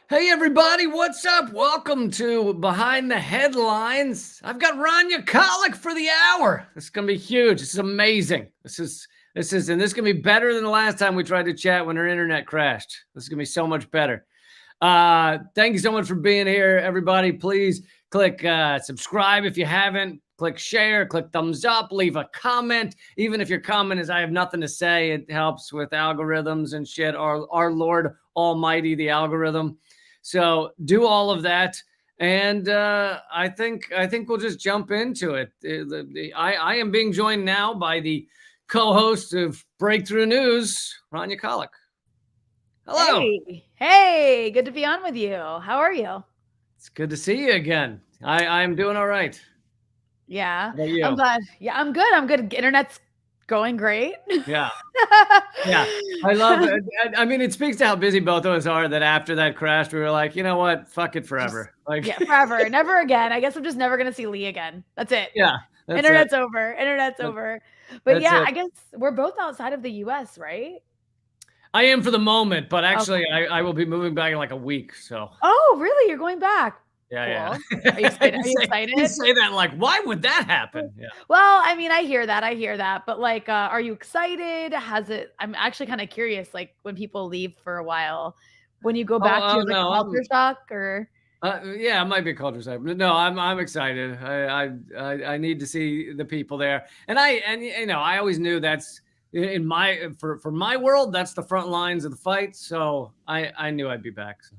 Hey everybody, what's up? Welcome to Behind the Headlines. I've got Rania Khalek for the hour. This is gonna be huge. This is amazing. And this is gonna be better than the last time we tried to chat when our internet crashed. This is gonna be so much better. Thank you so much for being here, everybody. Please click subscribe if you haven't. Click share, click thumbs up, leave a comment. Even if your comment is I have nothing to say, it helps with algorithms and shit. Our Lord Almighty, the algorithm. So do all of that, and I think we'll just jump into it. I am being joined now by the co-host of Breakthrough News, Rania Khalek. Hello. Hey, good to be on with you. How are you? It's good to see you again. I'm doing all right. Yeah, How about you? I'm glad. Yeah, I'm good. I'm good. Internet's going great. Yeah. Yeah, I love it. I mean, it speaks to how busy both of us are that after that crash, we were like, you know what? Fuck it forever. Yeah, forever. Never again. I guess I'm just never going to see Lee again. That's it. Yeah, that's Internet's it. over. Internet's over. But yeah, it. I guess we're both outside of the US, right? I am for the moment, but actually, I will be moving back in like a week. So. Oh, really? You're going back? Yeah, Cool. yeah. Are you excited? Are you excited? You say that like, why would that happen? Yeah. Well, I mean, I hear that. But like, are you excited? I'm actually kind of curious, like when people leave for a while, when you go back, do you have like a culture shock or? Yeah, it might be culture shock. No, I'm excited. I need to see the people there, and I always knew that's in my for my world, that's the front lines of the fight. So I knew I'd be back. So.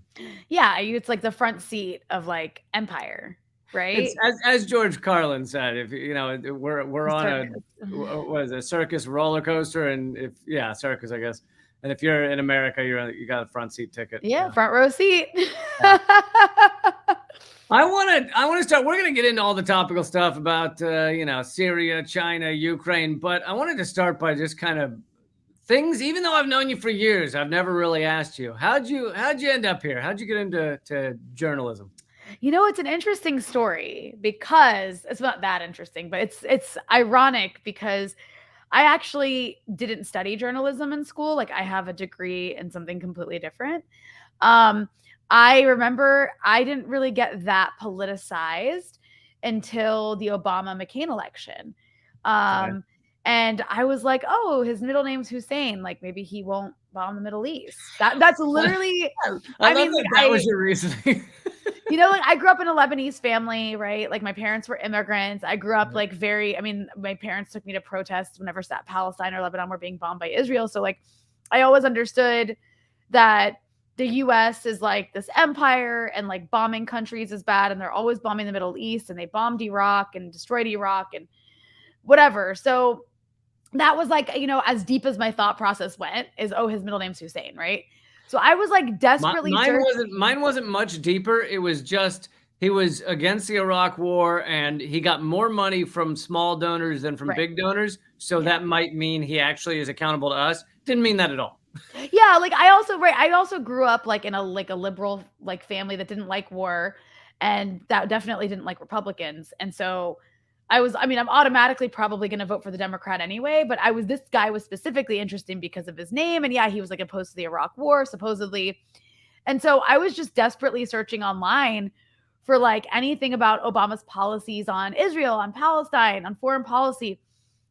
Yeah, it's like the front seat of like empire, right? It's as George Carlin said, if we're on a what is it, circus roller coaster, and circus, I guess. And if you're in America, you got a front seat ticket. Yeah, front row seat. Yeah. I want to start. We're going to get into all the topical stuff about Syria, China, Ukraine, but I wanted to start by just kind of things. Even though I've known you for years, I've never really asked you how'd you end up here? How'd you get into journalism? It's an interesting story because it's not that interesting, but it's ironic because I actually didn't study journalism in school. Like I have a degree in something completely different. I remember I didn't really get that politicized until the Obama-McCain election. Okay. And I was like, oh, his middle name's Hussein. Like maybe he won't bomb the Middle East. That's literally. I mean, that was your reasoning. Like I grew up in a Lebanese family, right? Like my parents were immigrants. I grew up like my parents took me to protests whenever Palestine or Lebanon were being bombed by Israel. So like I always understood that the US is like this empire and like bombing countries is bad and they're always bombing the Middle East and they bombed Iraq and destroyed Iraq and whatever. So that was like, as deep as my thought process went is, oh, his middle name's Hussein, right? So I was like desperately. Mine wasn't much deeper. It was just he was against the Iraq War and he got more money from small donors than from big donors. So that might mean he actually is accountable to us. Didn't mean that at all. Yeah, like I also grew up like in a liberal like family that didn't like war, and that definitely didn't like Republicans, and so. I'm automatically probably going to vote for the Democrat anyway, but this guy was specifically interesting because of his name. And yeah, he was like opposed to the Iraq War, supposedly. And so I was just desperately searching online for like anything about Obama's policies on Israel, on Palestine, on foreign policy.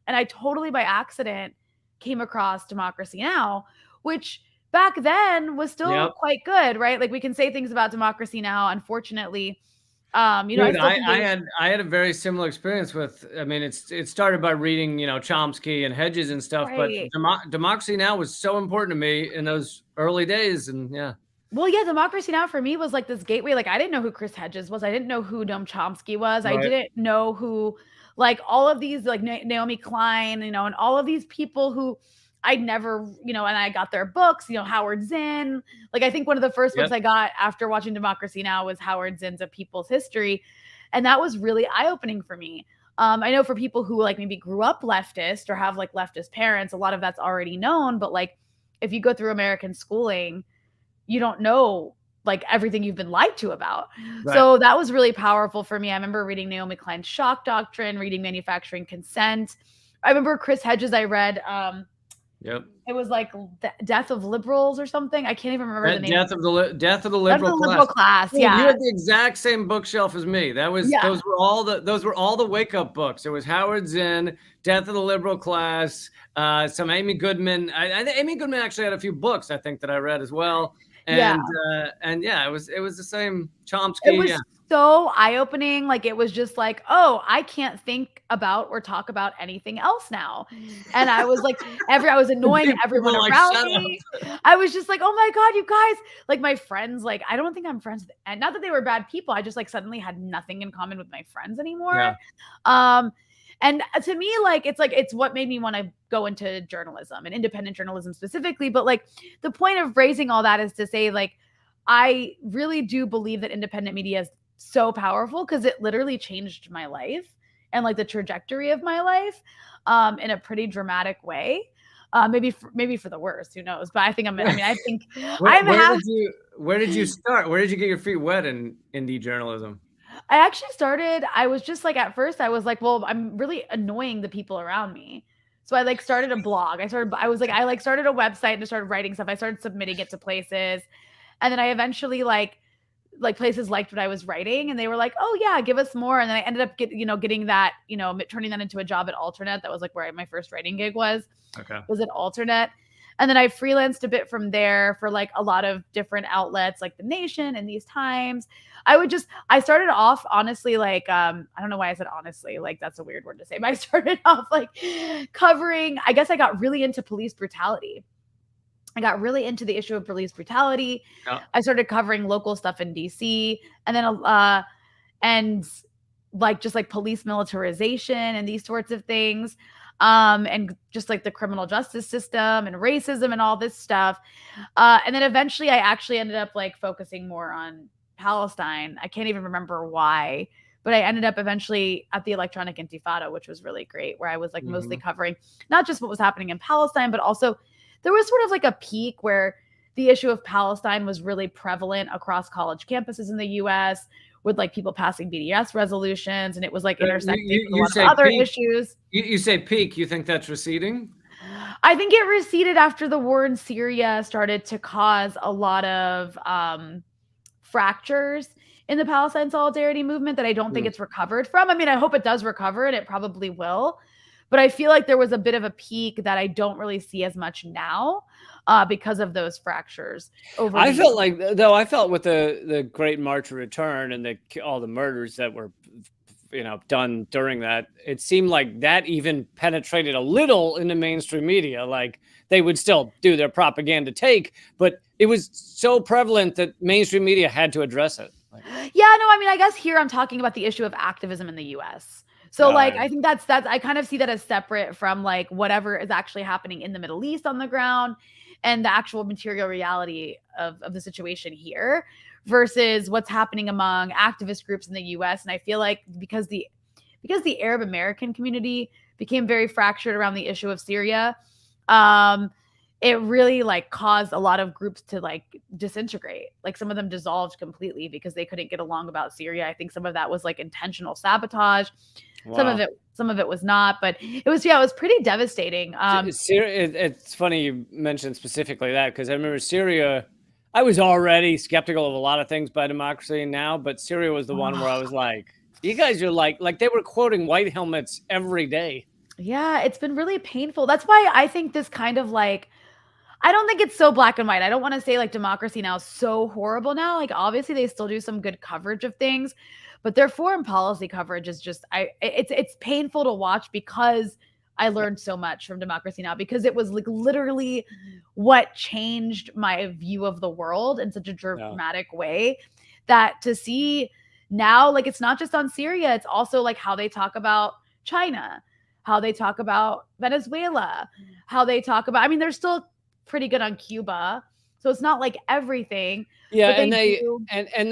And I totally by accident came across Democracy Now!, which back then was still quite good, right? Like we can say things about Democracy Now!, unfortunately. Dude, I had a very similar experience with. I mean, it started by reading, Chomsky and Hedges and stuff. Right. But Democracy Now! Was so important to me in those early days, and yeah. Well, yeah, Democracy Now! For me was like this gateway. Like I didn't know who Chris Hedges was. I didn't know who Noam Chomsky was. Right. I didn't know who, like all of these, like Naomi Klein, and all of these people who. I'd never, and I got their books, Howard Zinn. Like, I think one of the first books I got after watching Democracy Now! Was Howard Zinn's A People's History. And that was really eye-opening for me. I know for people who like maybe grew up leftist or have like leftist parents, a lot of that's already known. But like, if you go through American schooling, you don't know like everything you've been lied to about. Right. So that was really powerful for me. I remember reading Naomi Klein's Shock Doctrine, reading Manufacturing Consent. I remember Chris Hedges, I read, Yep. It was like Death of Liberals or something. I can't even remember the name. Death of the Death of liberal the class. liberal class. Dude, Yeah. you had the exact same bookshelf as me. Yeah. Those were all the wake up books. It was Howard Zinn, Death of the Liberal Class, some Amy Goodman. Amy Goodman actually had a few books I think that I read as well. And yeah, it was the same. Chomsky. It was so eye-opening. Like, it was just like, oh, I can't think about or talk about anything else now. And I was like, I was annoying everyone around me. I was just like, oh my God, you guys, like my friends, like, I don't think I'm friends with, and not that they were bad people. I just like suddenly had nothing in common with my friends anymore. Yeah. And to me, like, it's what made me want to go into journalism and independent journalism specifically. But like, the point of raising all that is to say, like, I really do believe that independent media is so powerful because it literally changed my life and like the trajectory of my life in a pretty dramatic way. Maybe for the worst, who knows? But I think I think where did you start? Where did you get your feet wet in indie journalism? I was just like, at first I was like, well, I'm really annoying the people around me. So I like started a blog. I started a website and started writing stuff. I started submitting it to places. And then I eventually like places liked what I was writing and they were like, oh yeah, give us more. And then I ended up getting that, turning that into a job at Alternate. That was like where my first writing gig was at Alternate. And then I freelanced a bit from there for like a lot of different outlets like The Nation and These Times. I started off honestly, like, I don't know why I said honestly, like that's a weird word to say, but I started off like covering, I guess I got really into police brutality. I got really into the issue of police brutality. Yeah. I started covering local stuff in DC and then, and like, just like police militarization and these sorts of things. And just like the criminal justice system and racism and all this stuff. And then eventually I actually ended up like focusing more on Palestine. I can't even remember why, but I ended up eventually at the Electronic Intifada, which was really great, where I was like mostly covering not just what was happening in Palestine, but also there was sort of like a peak where the issue of Palestine was really prevalent across college campuses in the US with like people passing BDS resolutions, and it was like intersecting with a lot of other issues. You say peak, you think that's receding? I think it receded after the war in Syria started to cause a lot of fractures in the Palestine solidarity movement that I don't think it's recovered from. I mean, I hope it does recover, and it probably will. But I feel like there was a bit of a peak that I don't really see as much now because of those fractures. I felt with the Great March of Return and all the murders that were, done during that, it seemed like that even penetrated a little in the mainstream media. Like they would still do their propaganda take, but it was so prevalent that mainstream media had to address it. I guess here I'm talking about the issue of activism in the US. So like, I think that's, I kind of see that as separate from like whatever is actually happening in the Middle East on the ground and the actual material reality of the situation here versus what's happening among activist groups in the US. And I feel like because the Arab American community became very fractured around the issue of Syria, it really like caused a lot of groups to like disintegrate. Like some of them dissolved completely because they couldn't get along about Syria. I think some of that was like intentional sabotage. Wow. Some of it was not, but it was pretty devastating. It's funny you mentioned specifically that because I remember Syria. I was already skeptical of a lot of things by Democracy Now!, but Syria was the one where I was like, you guys are like they were quoting white helmets every day. Yeah, it's been really painful. That's why I think this kind of like, I don't think it's so black and white. I don't want to say like Democracy Now! Is so horrible now. Like obviously they still do some good coverage of things, but their foreign policy coverage is just, it's painful to watch because I learned so much from Democracy Now! Because it was like literally what changed my view of the world in such a dramatic way that to see now, like it's not just on Syria, it's also like how they talk about China, how they talk about Venezuela, how they talk about, I mean, they're still pretty good on Cuba. So it's not like everything. Yeah, and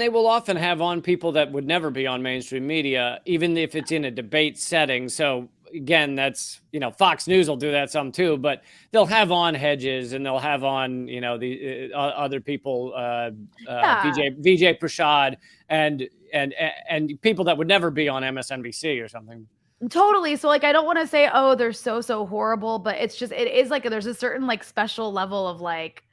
they will often have on people that would never be on mainstream media, even if it's in a debate setting. So again, that's, Fox News will do that some too, but they'll have on Hedges and they'll have on, the other people, Vijay Prashad and people that would never be on MSNBC or something. Totally. So like I don't want to say, oh, they're so horrible, but it's just it is like there's a certain like special level of like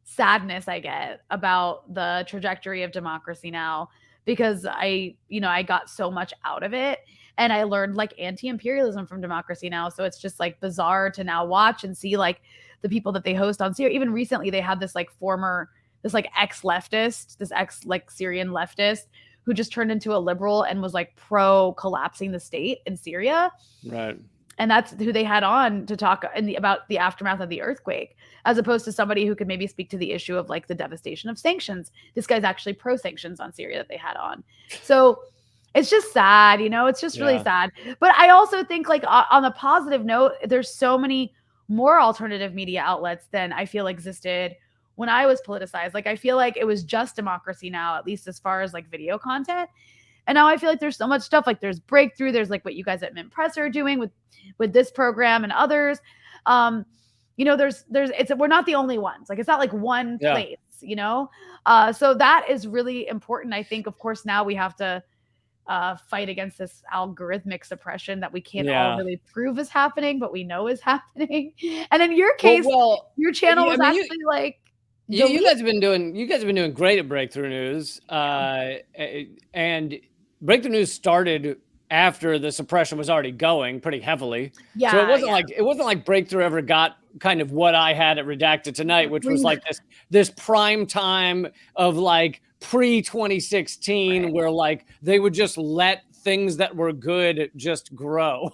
sadness I get about the trajectory of democracy now because I got so much out of it and I learned like anti-imperialism from democracy now. So it's just like bizarre to now watch and see like the people that they host on Syria. Even recently they had this like this like ex-leftist, this ex like Syrian leftist who just turned into a liberal and was like pro collapsing the state in Syria. Right. And that's who they had on to talk about the aftermath of the earthquake, as opposed to somebody who could maybe speak to the issue of like the devastation of sanctions. This guy's actually pro sanctions on Syria that they had on. So it's just sad, it's just really sad. But I also think like on a positive note, there's so many more alternative media outlets than I feel existed when I was politicized. Like I feel like it was just Democracy Now, at least as far as like video content. And now I feel like there's so much stuff. Like there's Breakthrough, there's like what you guys at Mint Press are doing with this program and others. We're not the only ones. Like it's not like one place, so that is really important. I think, of course, now we have to fight against this algorithmic suppression that we can't all really prove is happening, but we know is happening. And in your case, your channel was actually like. You guys have been doing great at Breakthrough News, and Breakthrough News started after the suppression was already going pretty heavily. Yeah. So it wasn't like Breakthrough ever got kind of what I had at Redacted Tonight, which was like this prime time of like pre-2016 where like they would just let things that were good just grow.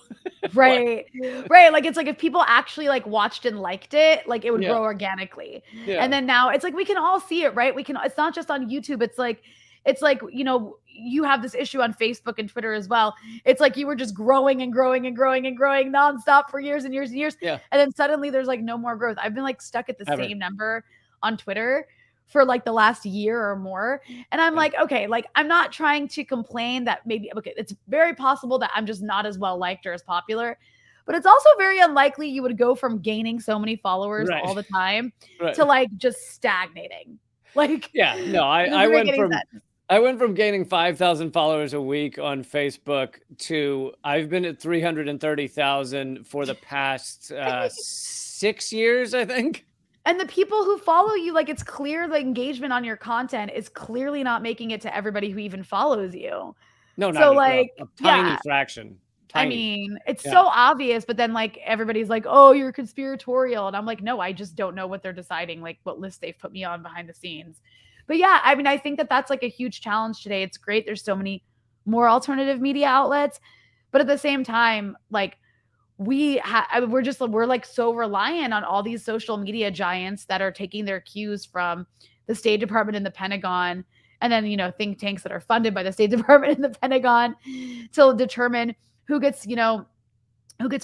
Right. Like it's like if people actually like watched and liked it, like it would grow organically. Yeah. And then now it's like we can all see it, right? It's not just on YouTube. It's like you have this issue on Facebook and Twitter as well. It's like you were just growing and growing and growing and growing nonstop for years and years and years. Yeah. And then suddenly there's like no more growth. I've been like stuck at the same number on Twitter for like the last year or more. And I'm like, okay, like I'm not trying to complain that maybe, okay, it's very possible that I'm just not as well liked or as popular, but it's also very unlikely you would go from gaining so many followers all the time to like just stagnating. Like, I went from gaining 5,000 followers a week on Facebook to I've been at 330,000 for the past 6 years, I think. And the people who follow you, like it's clear the engagement on your content is clearly not making it to everybody who even follows you. No, not like a tiny fraction. Tiny. I mean, it's so obvious, but then like everybody's like, oh, you're conspiratorial. And I'm like, no, I just don't know what they're deciding, like what list they've put me on behind the scenes. But yeah, I mean, I think that that's like a huge challenge today. It's great. There's so many more alternative media outlets, but at the same time, like we're like so reliant on all these social media giants that are taking their cues from the State Department and the Pentagon, and then, think tanks that are funded by the State Department and the Pentagon to determine who gets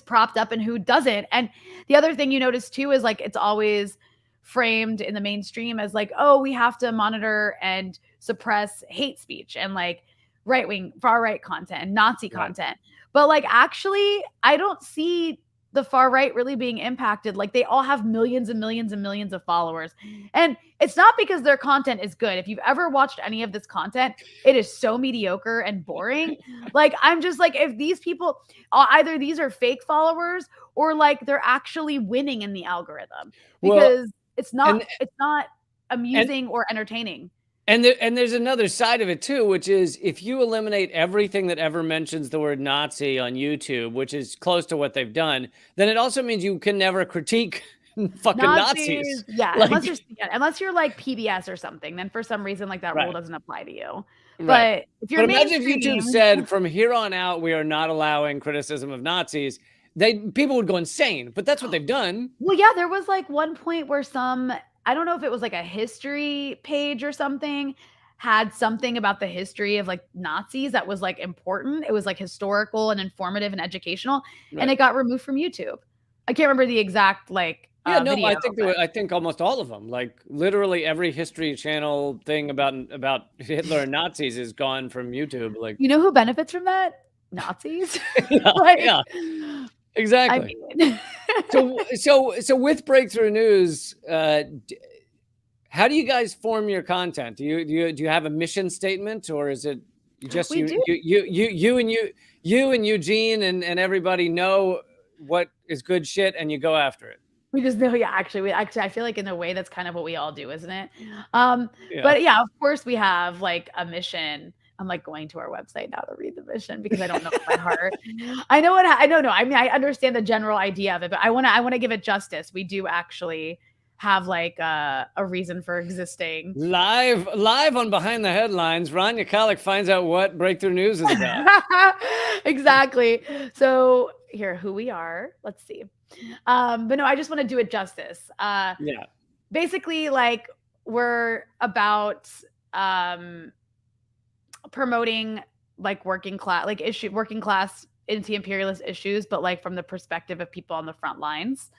propped up and who doesn't. And the other thing you notice too is like it's always framed in the mainstream as like, oh, we have to monitor and suppress hate speech and like right-wing, far-right content and Nazi content. But like, actually, I don't see the far right really being impacted. Like they all have millions and millions and millions of followers. And it's not because their content is good. If you've ever watched any of this content, it is so mediocre and boring. Like, I'm just like, if these people, either these are fake followers or like they're actually winning in the algorithm because it's not amusing or entertaining. And there's another side of it too, which is if you eliminate everything that ever mentions the word Nazi on YouTube, which is close to what they've done, then it also means you can never critique fucking Nazis. Yeah, like, unless you're like PBS or something, then for some reason like that rule doesn't apply to you. But if you're imagine if YouTube said from here on out we are not allowing criticism of Nazis, people would go insane. But that's what they've done. Well, yeah, there was like one point where I don't know if it was like a history page or something, had something about the history of like Nazis that was like important. It was like historical and informative and educational, and it got removed from YouTube. I can't remember the exact like video, I think almost all of them, like literally every History Channel thing about Hitler and Nazis is gone from YouTube. Like, you know who benefits from that? Nazis. Exactly. I mean. So with Breakthrough News, how do you guys form your content? Do you have a mission statement, or is it We do. You and Eugene and everybody know what is good shit, and you go after it. We just know, yeah, actually, I feel like in a way that's kind of what we all do, isn't it? Yeah. But yeah, of course we have like a mission. I'm like going to our website now to read the mission because I don't know it by heart. I know what I don't know. I mean, I understand the general idea of it, but I want to give it justice. We do actually have like a reason for existing. Live on Behind the Headlines, Rania Khalek finds out what Breakthrough News is about. Exactly. So here, who we are. Let's see. But no, I just want to do it justice. Yeah. Basically, like we're about promoting like working class anti-imperialist issues, but like from the perspective of people on the front lines.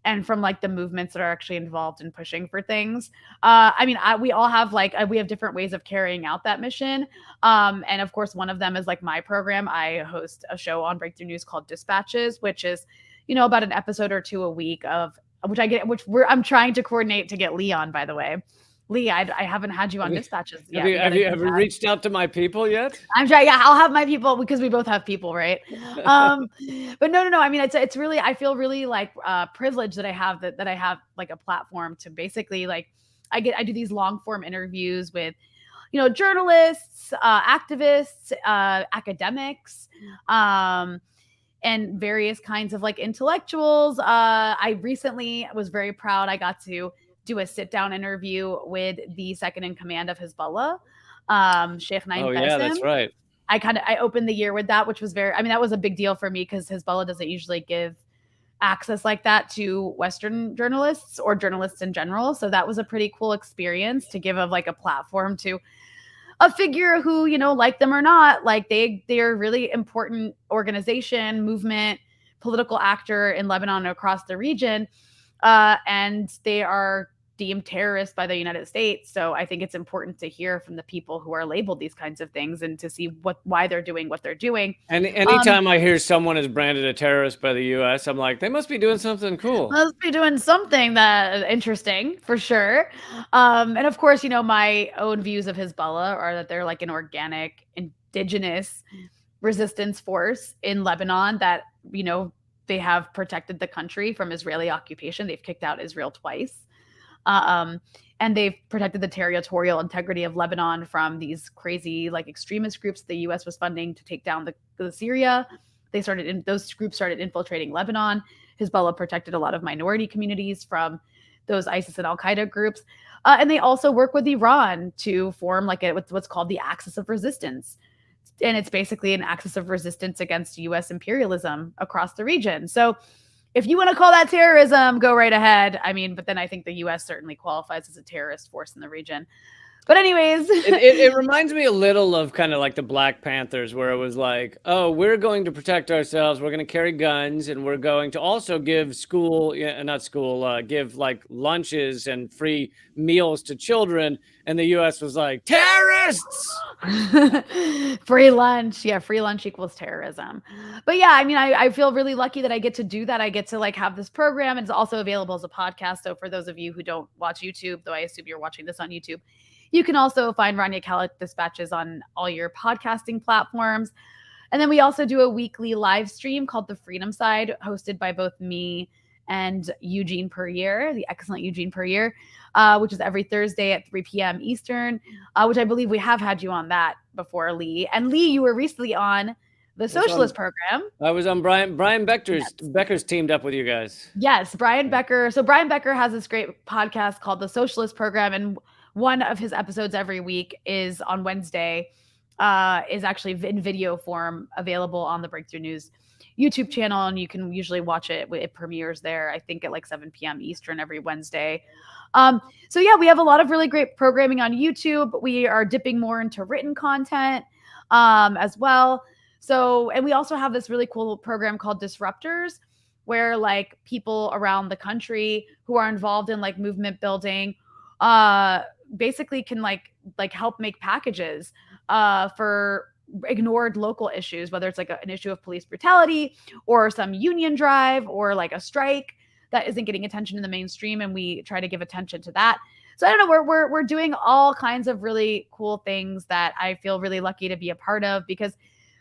And from like the movements that are actually involved in pushing for things. I mean, we all have like, we have different ways of carrying out that mission. And of course, one of them is like my program. I host a show on Breakthrough News called Dispatches, which is, about an episode or two a week of I'm trying to coordinate to get Lee on, by the way. Lee, I haven't had you on Dispatches yet. Have you ever reached out to my people yet? I'm trying. Yeah, I'll have my people because we both have people, right? But no. I mean, it's really. I feel really like privileged that I have that I have like a platform to basically like I do these long form interviews with journalists, activists, academics, and various kinds of like intellectuals. I recently was very proud. I got to do a sit down interview with the second in command of Hezbollah, Sheikh Naim Qassem. Oh yeah, that's right. I opened the year with that, which was that was a big deal for me because Hezbollah doesn't usually give access like that to Western journalists or journalists in general. So that was a pretty cool experience to give like a platform to a figure who, like them or not, like they're a really important organization, movement, political actor in Lebanon and across the region. And they are deemed terrorists by the United States. So I think it's important to hear from the people who are labeled these kinds of things and to see why they're doing what they're doing. And anytime I hear someone is branded a terrorist by the U.S., I'm like, they must be doing something cool. Must be doing something that interesting for sure. And of course, my own views of Hezbollah are that they're like an organic, indigenous resistance force in Lebanon that, they have protected the country from Israeli occupation. They've kicked out Israel twice. And they've protected the territorial integrity of Lebanon from these crazy like extremist groups the U.S. was funding to take down the Syria. Those groups started infiltrating Lebanon. Hezbollah protected a lot of minority communities from those ISIS and Al-Qaeda groups. And they also work with Iran to form like what's called the axis of resistance. And it's basically an axis of resistance against U.S. imperialism across the region. So if you want to call that terrorism, go right ahead. I mean, but then I think the U.S. certainly qualifies as a terrorist force in the region. But anyways. it reminds me a little of kind of like the Black Panthers, where it was like, oh, we're going to protect ourselves. We're going to carry guns, and we're going to also give give like lunches and free meals to children. And the U.S. was like, terrorists! Free lunch. Yeah, free lunch equals terrorism. But yeah, I mean, I feel really lucky that I get to do that. I get to like have this program. It's also available as a podcast. So for those of you who don't watch YouTube, though I assume you're watching this on YouTube, you can also find Rania Khalek Dispatches on all your podcasting platforms. And then we also do a weekly live stream called The Freedom Side, hosted by both me and Eugene Puryear, the excellent Eugene Puryear, which is every Thursday at 3 p.m. Eastern, which I believe we have had you on that before, Lee. And Lee, you were recently on the Socialist Program. I was on Brian Becker's teamed up with you guys. Yes, Brian Becker. So Brian Becker has this great podcast called the Socialist Program, and one of his episodes every week is on Wednesday, is actually in video form available on the Breakthrough News YouTube channel. And you can usually watch it. It premieres there, I think at like 7 p.m. Eastern every Wednesday. So yeah, we have a lot of really great programming on YouTube. We are dipping more into written content as well. So, and we also have this really cool program called Disruptors, where like people around the country who are involved in like movement building, basically can like help make packages for ignored local issues, whether it's like an issue of police brutality or some union drive or like a strike that isn't getting attention in the mainstream. And we try to give attention to that. So I don't know, we're doing all kinds of really cool things that I feel really lucky to be a part of, because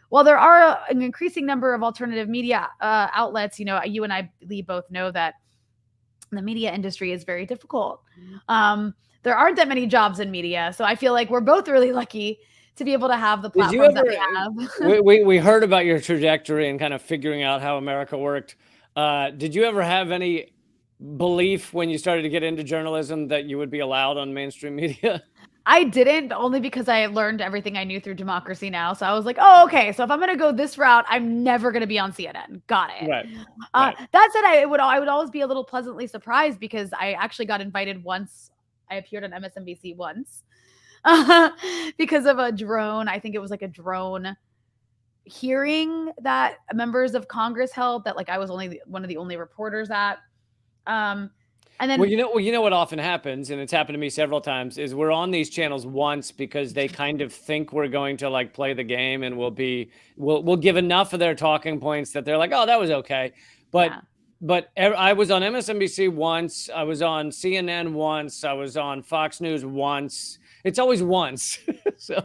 while there are an increasing number of alternative media outlets, you know, you and I, Lee, both know that the media industry is very difficult. There aren't that many jobs in media, so I feel like we're both really lucky to be able to have the platforms that we have. We heard about your trajectory and kind of figuring out how America worked. Did you ever have any belief when you started to get into journalism that you would be allowed on mainstream media? I didn't, only because I learned everything I knew through Democracy Now! So I was like, oh, okay, so if I'm going to go this route, I'm never going to be on CNN. Got it. Right. That said, I would always be a little pleasantly surprised, because I actually got invited once. I appeared on MSNBC once because of a drone. I think it was like a drone hearing that members of Congress held, that like I was only one of the only reporters at. And then, well, you know what often happens, and it's happened to me several times, is we're on these channels once because they kind of think we're going to like play the game, and we'll give enough of their talking points that they're like, oh, that was okay. But I was on MSNBC once, I was on CNN once, I was on Fox News once. It's always once. So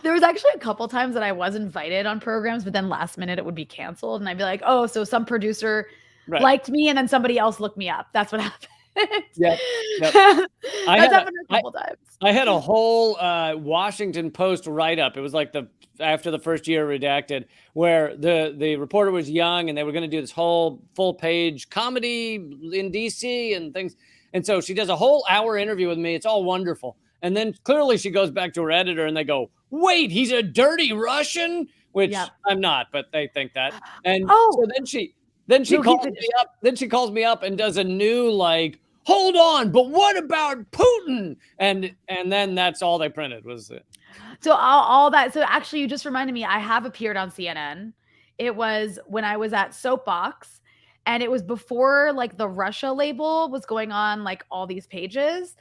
there was actually a couple times that I was invited on programs, but then last minute it would be canceled, and I'd be like, oh, so some producer liked me, and then somebody else looked me up. That's what happened. Yep. That's happened a couple times. I had a whole Washington Post write-up. It was like after the first year redacted, where the reporter was young and they were going to do this whole full-page comedy in DC and things. And so she does a whole hour interview with me. It's all wonderful. And then clearly she goes back to her editor and they go, wait, he's a dirty Russian? Which I'm not, but they think that. And so then she calls me up. Then she calls me up and does a new like, hold on, but what about Putin? And then that's all they printed was it. So all that. So actually, you just reminded me. I have appeared on CNN. It was when I was at Soapbox, and it was before like the Russia label was going on like all these pages,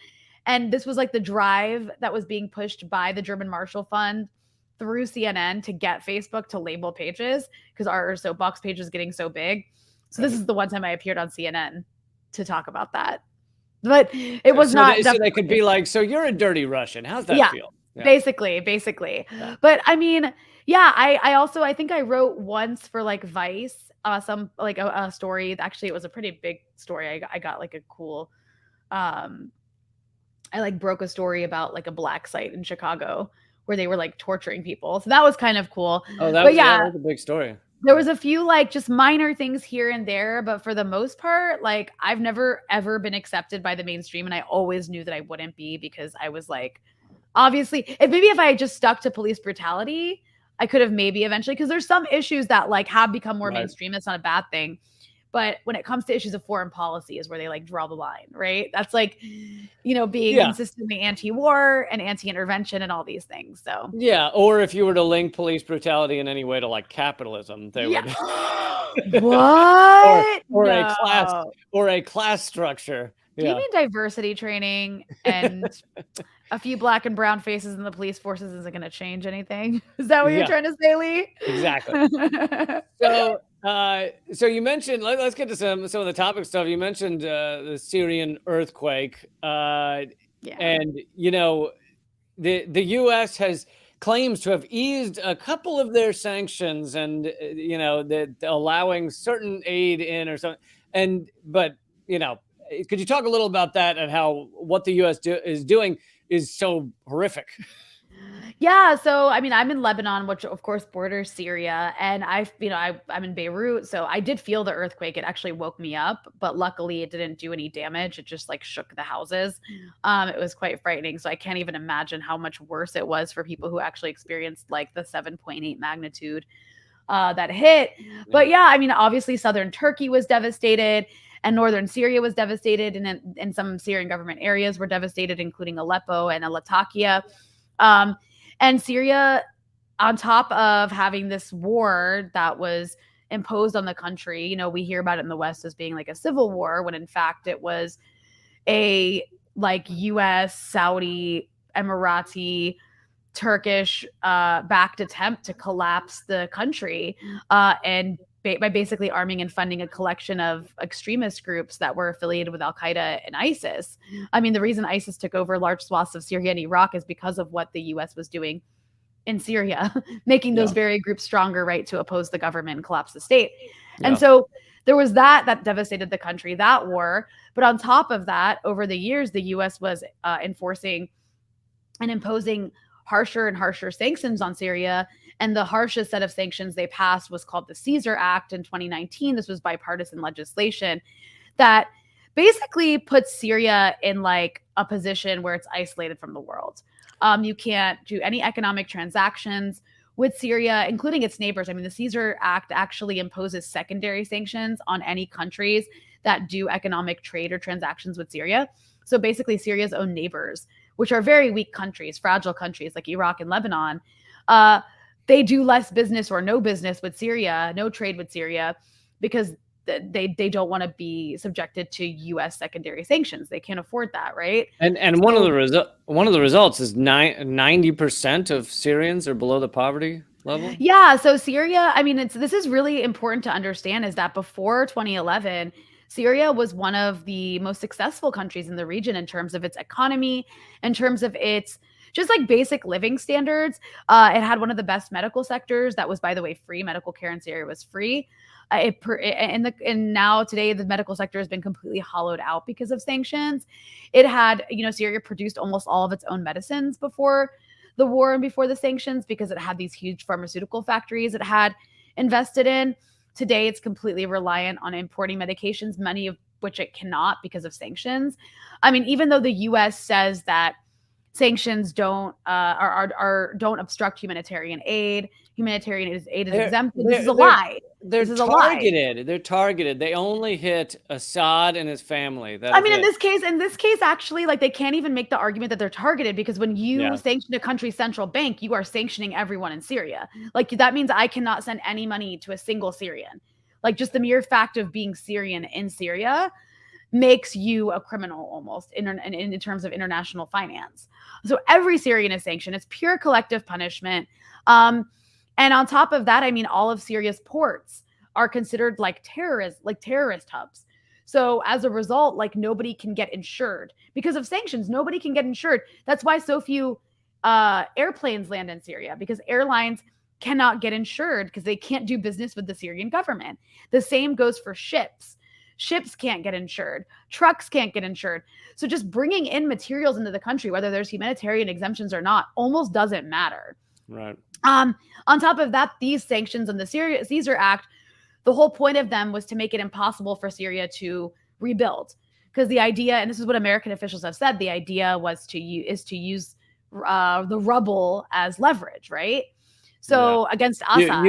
and this was like the drive that was being pushed by the German Marshall Fund through CNN to get Facebook to label pages, because our Soapbox page is getting so big. So this is the one time I appeared on CNN to talk about that. But it was not. So they could be like, so you're a dirty Russian. How's that feel? Yeah. Basically. Yeah. But I mean, yeah, I also, I think I wrote once for like Vice, some like a story. Actually, it was a pretty big story. I got like a cool, I like broke a story about like a black site in Chicago where they were like torturing people. So that was kind of cool. Oh, that was a big story. There was a few like just minor things here and there, but for the most part, like I've never ever been accepted by the mainstream, and I always knew that I wouldn't be, because I was like, obviously, if I had just stuck to police brutality, I could have maybe eventually, because there's some issues that like have become more mainstream. That's not a bad thing. But when it comes to issues of foreign policy is where they like draw the line, right? That's like, you know, being consistently anti-war and anti-intervention and all these things. So or if you were to link police brutality in any way to like capitalism, they would. What? or a class structure. Do you mean diversity training and a few black and brown faces in the police forces isn't going to change anything? Is that what you're trying to say, Lee? Exactly. So you mentioned, let's get to some of the topic stuff. You mentioned the Syrian earthquake, and you know, the U.S. claims to have eased a couple of their sanctions, and you know, allowing certain aid in or something. But you know, could you talk a little about that and how what the U.S. is doing is so horrific? Yeah. So, I mean, I'm in Lebanon, which of course borders Syria, and I'm in Beirut. So I did feel the earthquake. It actually woke me up, but luckily it didn't do any damage. It just like shook the houses. It was quite frightening. So I can't even imagine how much worse it was for people who actually experienced like the 7.8 magnitude that hit. But yeah, I mean, obviously southern Turkey was devastated, and northern Syria was devastated, and some Syrian government areas were devastated, including Aleppo and Latakia. And Syria, on top of having this war that was imposed on the country, you know, we hear about it in the West as being like a civil war, when in fact it was a like US, Saudi, Emirati, Turkish backed attempt to collapse the country and by basically arming and funding a collection of extremist groups that were affiliated with Al-Qaeda and ISIS. I mean, the reason ISIS took over large swaths of Syria and Iraq is because of what the US was doing in Syria, making those very groups stronger, right, to oppose the government and collapse the state. And so there was that devastated the country, that war. But on top of that, over the years, the US was enforcing and imposing harsher and harsher sanctions on Syria. And the harshest set of sanctions they passed was called the Caesar Act in 2019. This was bipartisan legislation that basically puts Syria in like a position where it's isolated from the world. You can't do any economic transactions with Syria, including its neighbors. I mean, the Caesar Act actually imposes secondary sanctions on any countries that do economic trade or transactions with Syria. So basically, Syria's own neighbors, which are very weak countries, fragile countries like Iraq and Lebanon, they do less business or no business with Syria, no trade with Syria, because they don't want to be subjected to U.S. secondary sanctions. They can't afford that, right? And so, one of the results is 90% of Syrians are below the poverty level. Yeah, so Syria, I mean, this is really important to understand, is that before 2011, Syria was one of the most successful countries in the region in terms of its economy, in terms of its just like basic living standards. It had one of the best medical sectors. That was, by the way, free. Medical care in Syria was free. And now today, the medical sector has been completely hollowed out because of sanctions. It had, Syria produced almost all of its own medicines before the war and before the sanctions because it had these huge pharmaceutical factories it had invested in. Today, it's completely reliant on importing medications, many of which it cannot because of sanctions. I mean, even though the U.S. says that sanctions don't obstruct humanitarian aid. Humanitarian aid is exempted. This is a lie. They're targeted. They're targeted. They only hit Assad and his family. I mean, in this case, actually, like they can't even make the argument that they're targeted because when you sanction a country's central bank, you are sanctioning everyone in Syria. Like that means I cannot send any money to a single Syrian. Like just the mere fact of being Syrian in Syria makes you a criminal almost in terms of international finance. So every Syrian is sanctioned. It's pure collective punishment. And on top of that, I mean, all of Syria's ports are considered like terrorist hubs. So as a result, like nobody can get insured because of sanctions. Nobody can get insured. That's why so few airplanes land in Syria, because airlines cannot get insured because they can't do business with the Syrian government. The same goes for ships. Ships can't get insured. Trucks can't get insured. So just bringing in materials into the country, whether there's humanitarian exemptions or not, almost doesn't matter. Right. On top of that, these sanctions and the Caesar Act, the whole point of them was to make it impossible for Syria to rebuild. Because the idea, and this is what American officials have said, the idea was to use the rubble as leverage, right? So against Assad,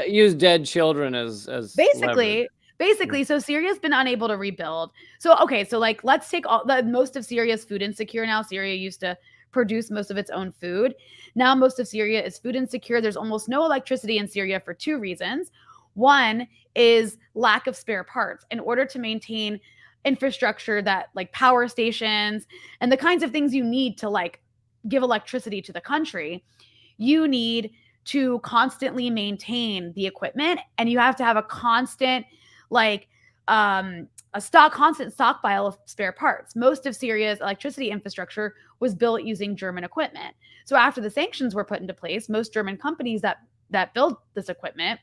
use dead children as basically. Basically, so Syria's been unable to rebuild. So, okay, so like let's take most of Syria's food insecure now. Syria used to produce most of its own food. Now most of Syria is food insecure. There's almost no electricity in Syria for two reasons. One is lack of spare parts. In order to maintain infrastructure that like power stations and the kinds of things you need to like give electricity to the country, you need to constantly maintain the equipment, and you have to have a constant constant stockpile of spare parts. Most of Syria's electricity infrastructure was built using German equipment. So after the sanctions were put into place, most German companies that build this equipment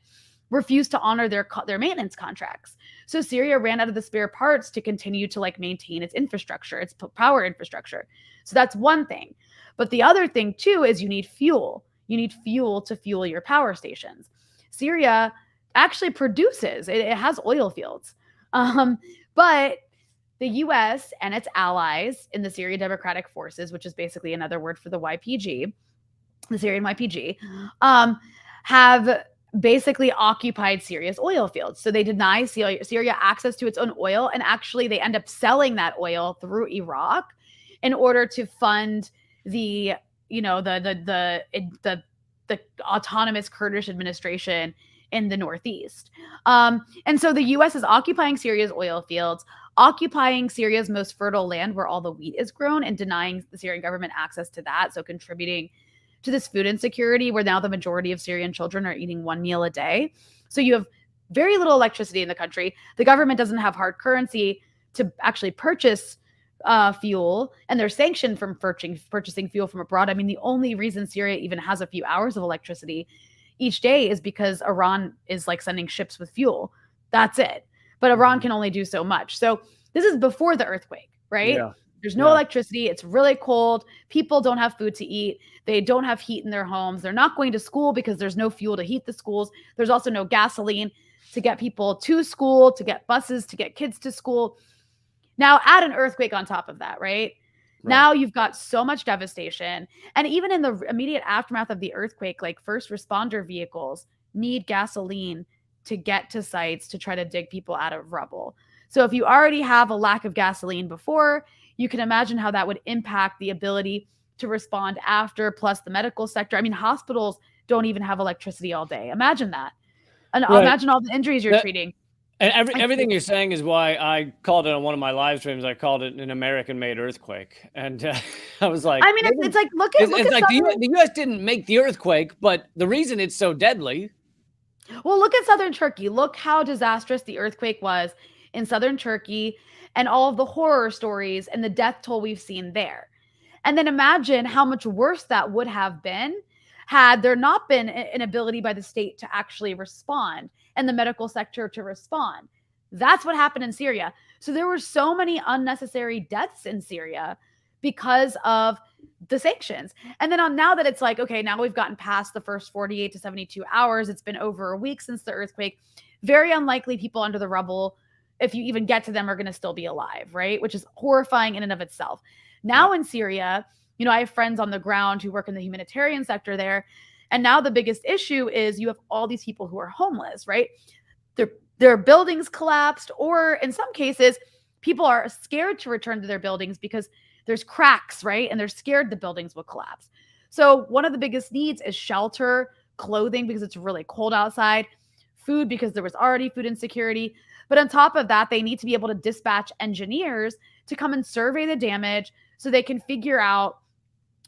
refused to honor their maintenance contracts. So Syria ran out of the spare parts to continue to like maintain its infrastructure, its power infrastructure. So that's one thing. But the other thing too is you need fuel. You need fuel to fuel your power stations. Syria actually produces, it has oil fields. But the US and its allies in the Syrian Democratic Forces, which is basically another word for the YPG, the Syrian YPG, have basically occupied Syria's oil fields. So they deny Syria access to its own oil, and actually they end up selling that oil through Iraq in order to fund the autonomous Kurdish administration in the Northeast. And so the U.S. is occupying Syria's oil fields, occupying Syria's most fertile land where all the wheat is grown, and denying the Syrian government access to that. So contributing to this food insecurity where now the majority of Syrian children are eating one meal a day. So you have very little electricity in the country. The government doesn't have hard currency to actually purchase fuel, and they're sanctioned from purchasing fuel from abroad. I mean, the only reason Syria even has a few hours of electricity each day is because Iran is like sending ships with fuel. That's it. But Iran can only do so much. So this is before the earthquake, right? Yeah. There's no electricity. It's really cold. People don't have food to eat. They don't have heat in their homes. They're not going to school because there's no fuel to heat the schools. There's also no gasoline to get people to school, to get buses, to get kids to school. Now add an earthquake on top of that, right? Now you've got so much devastation. And even in the immediate aftermath of the earthquake, like first responder vehicles need gasoline to get to sites to try to dig people out of rubble. So if you already have a lack of gasoline before, you can imagine how that would impact the ability to respond after, plus the medical sector. I mean, hospitals don't even have electricity all day. Imagine that. And imagine all the injuries you're treating. And everything you're saying is why I called it on one of my live streams. I called it an American-made earthquake, and I was like, I mean, it's like look at like the U.S. didn't make the earthquake, but the reason it's so deadly. Well, look at southern Turkey. Look how disastrous the earthquake was in southern Turkey, and all of the horror stories and the death toll we've seen there. And then imagine how much worse that would have been had there not been an ability by the state to actually respond and the medical sector to respond. That's what happened in Syria. So there were so many unnecessary deaths in Syria because of the sanctions. And then now that it's like, okay, now we've gotten past the first 48 to 72 hours, it's been over a week since the earthquake. Very unlikely people under the rubble, if you even get to them, are going to still be alive, right? Which is horrifying in and of itself. Now in Syria, you know, I have friends on the ground who work in the humanitarian sector there. And now the biggest issue is you have all these people who are homeless, right? Their buildings collapsed, or in some cases, people are scared to return to their buildings because there's cracks, right? And they're scared the buildings will collapse. So one of the biggest needs is shelter, clothing because it's really cold outside, food because there was already food insecurity. But on top of that, they need to be able to dispatch engineers to come and survey the damage so they can figure out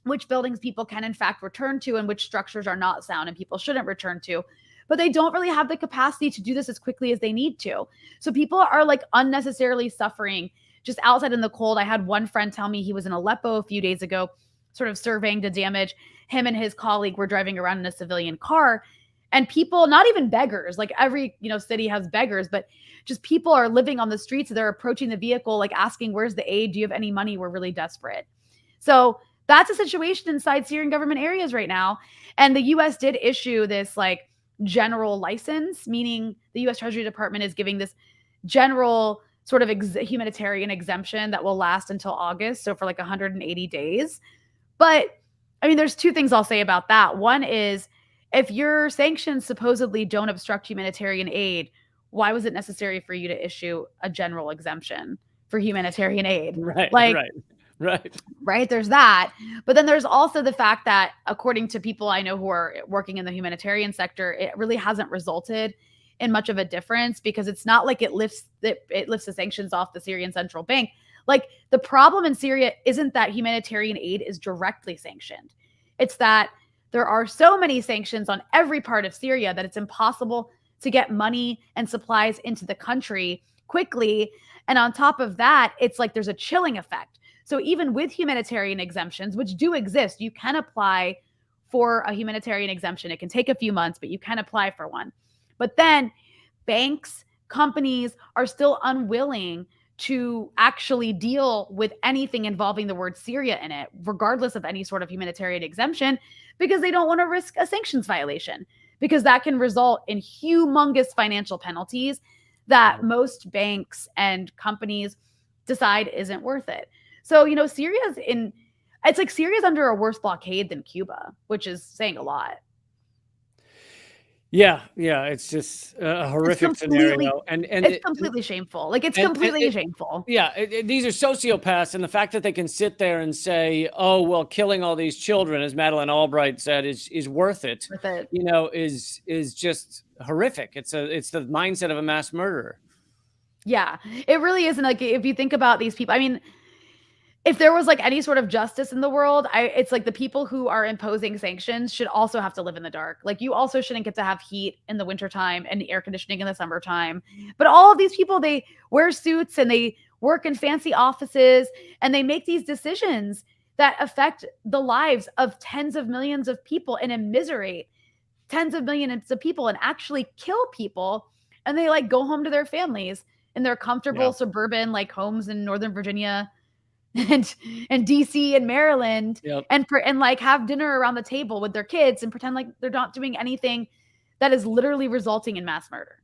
which buildings people can in fact return to and which structures are not sound and people shouldn't return to. But they don't really have the capacity to do this as quickly as they need to. So people are like unnecessarily suffering just outside in the cold. I had one friend tell me he was in Aleppo a few days ago, sort of surveying the damage. Him and his colleague were driving around in a civilian car, and people, not even beggars, like every, you know, city has beggars, but just people are living on the streets. They're approaching the vehicle, like asking, where's the aid? Do you have any money? We're really desperate. So that's a situation inside Syrian government areas right now. And the US did issue this like general license, meaning the US Treasury Department is giving this general sort of humanitarian exemption that will last until August. So for like 180 days. But I mean, there's two things I'll say about that. One is, if your sanctions supposedly don't obstruct humanitarian aid, why was it necessary for you to issue a general exemption for humanitarian aid? Right. There's that. But then there's also the fact that, according to people I know who are working in the humanitarian sector, it really hasn't resulted in much of a difference, because it's not like it lifts the sanctions off the Syrian central bank. Like, the problem in Syria isn't that humanitarian aid is directly sanctioned. It's that there are so many sanctions on every part of Syria that it's impossible to get money and supplies into the country quickly. And on top of that, it's like there's a chilling effect. So even with humanitarian exemptions, which do exist, you can apply for a humanitarian exemption. It can take a few months, but you can apply for one. But then banks, companies are still unwilling to actually deal with anything involving the word Syria in it, regardless of any sort of humanitarian exemption, because they don't want to risk a sanctions violation, because that can result in humongous financial penalties that most banks and companies decide isn't worth it. So, you know, it's like Syria's under a worse blockade than Cuba, which is saying a lot. Yeah, it's just a horrific scenario, and it's completely shameful. Like, it's completely shameful. Yeah, these are sociopaths, and the fact that they can sit there and say, "Oh, well, killing all these children," as Madeleine Albright said, is worth it. You know, is just horrific. It's the mindset of a mass murderer. Yeah, it really isn't. Like, if you think about these people, I mean, if there was like any sort of justice in the world, it's like the people who are imposing sanctions should also have to live in the dark. Like you also shouldn't get to have heat in the wintertime and air conditioning in the summertime. But all of these people, they wear suits and they work in fancy offices and they make these decisions that affect the lives of tens of millions of people and immiserate tens of millions of people and actually kill people. And they like go home to their families in their comfortable suburban like homes in Northern Virginia and DC and Maryland Yep. and like have dinner around the table with their kids and pretend like they're not doing anything that is literally resulting in mass murder.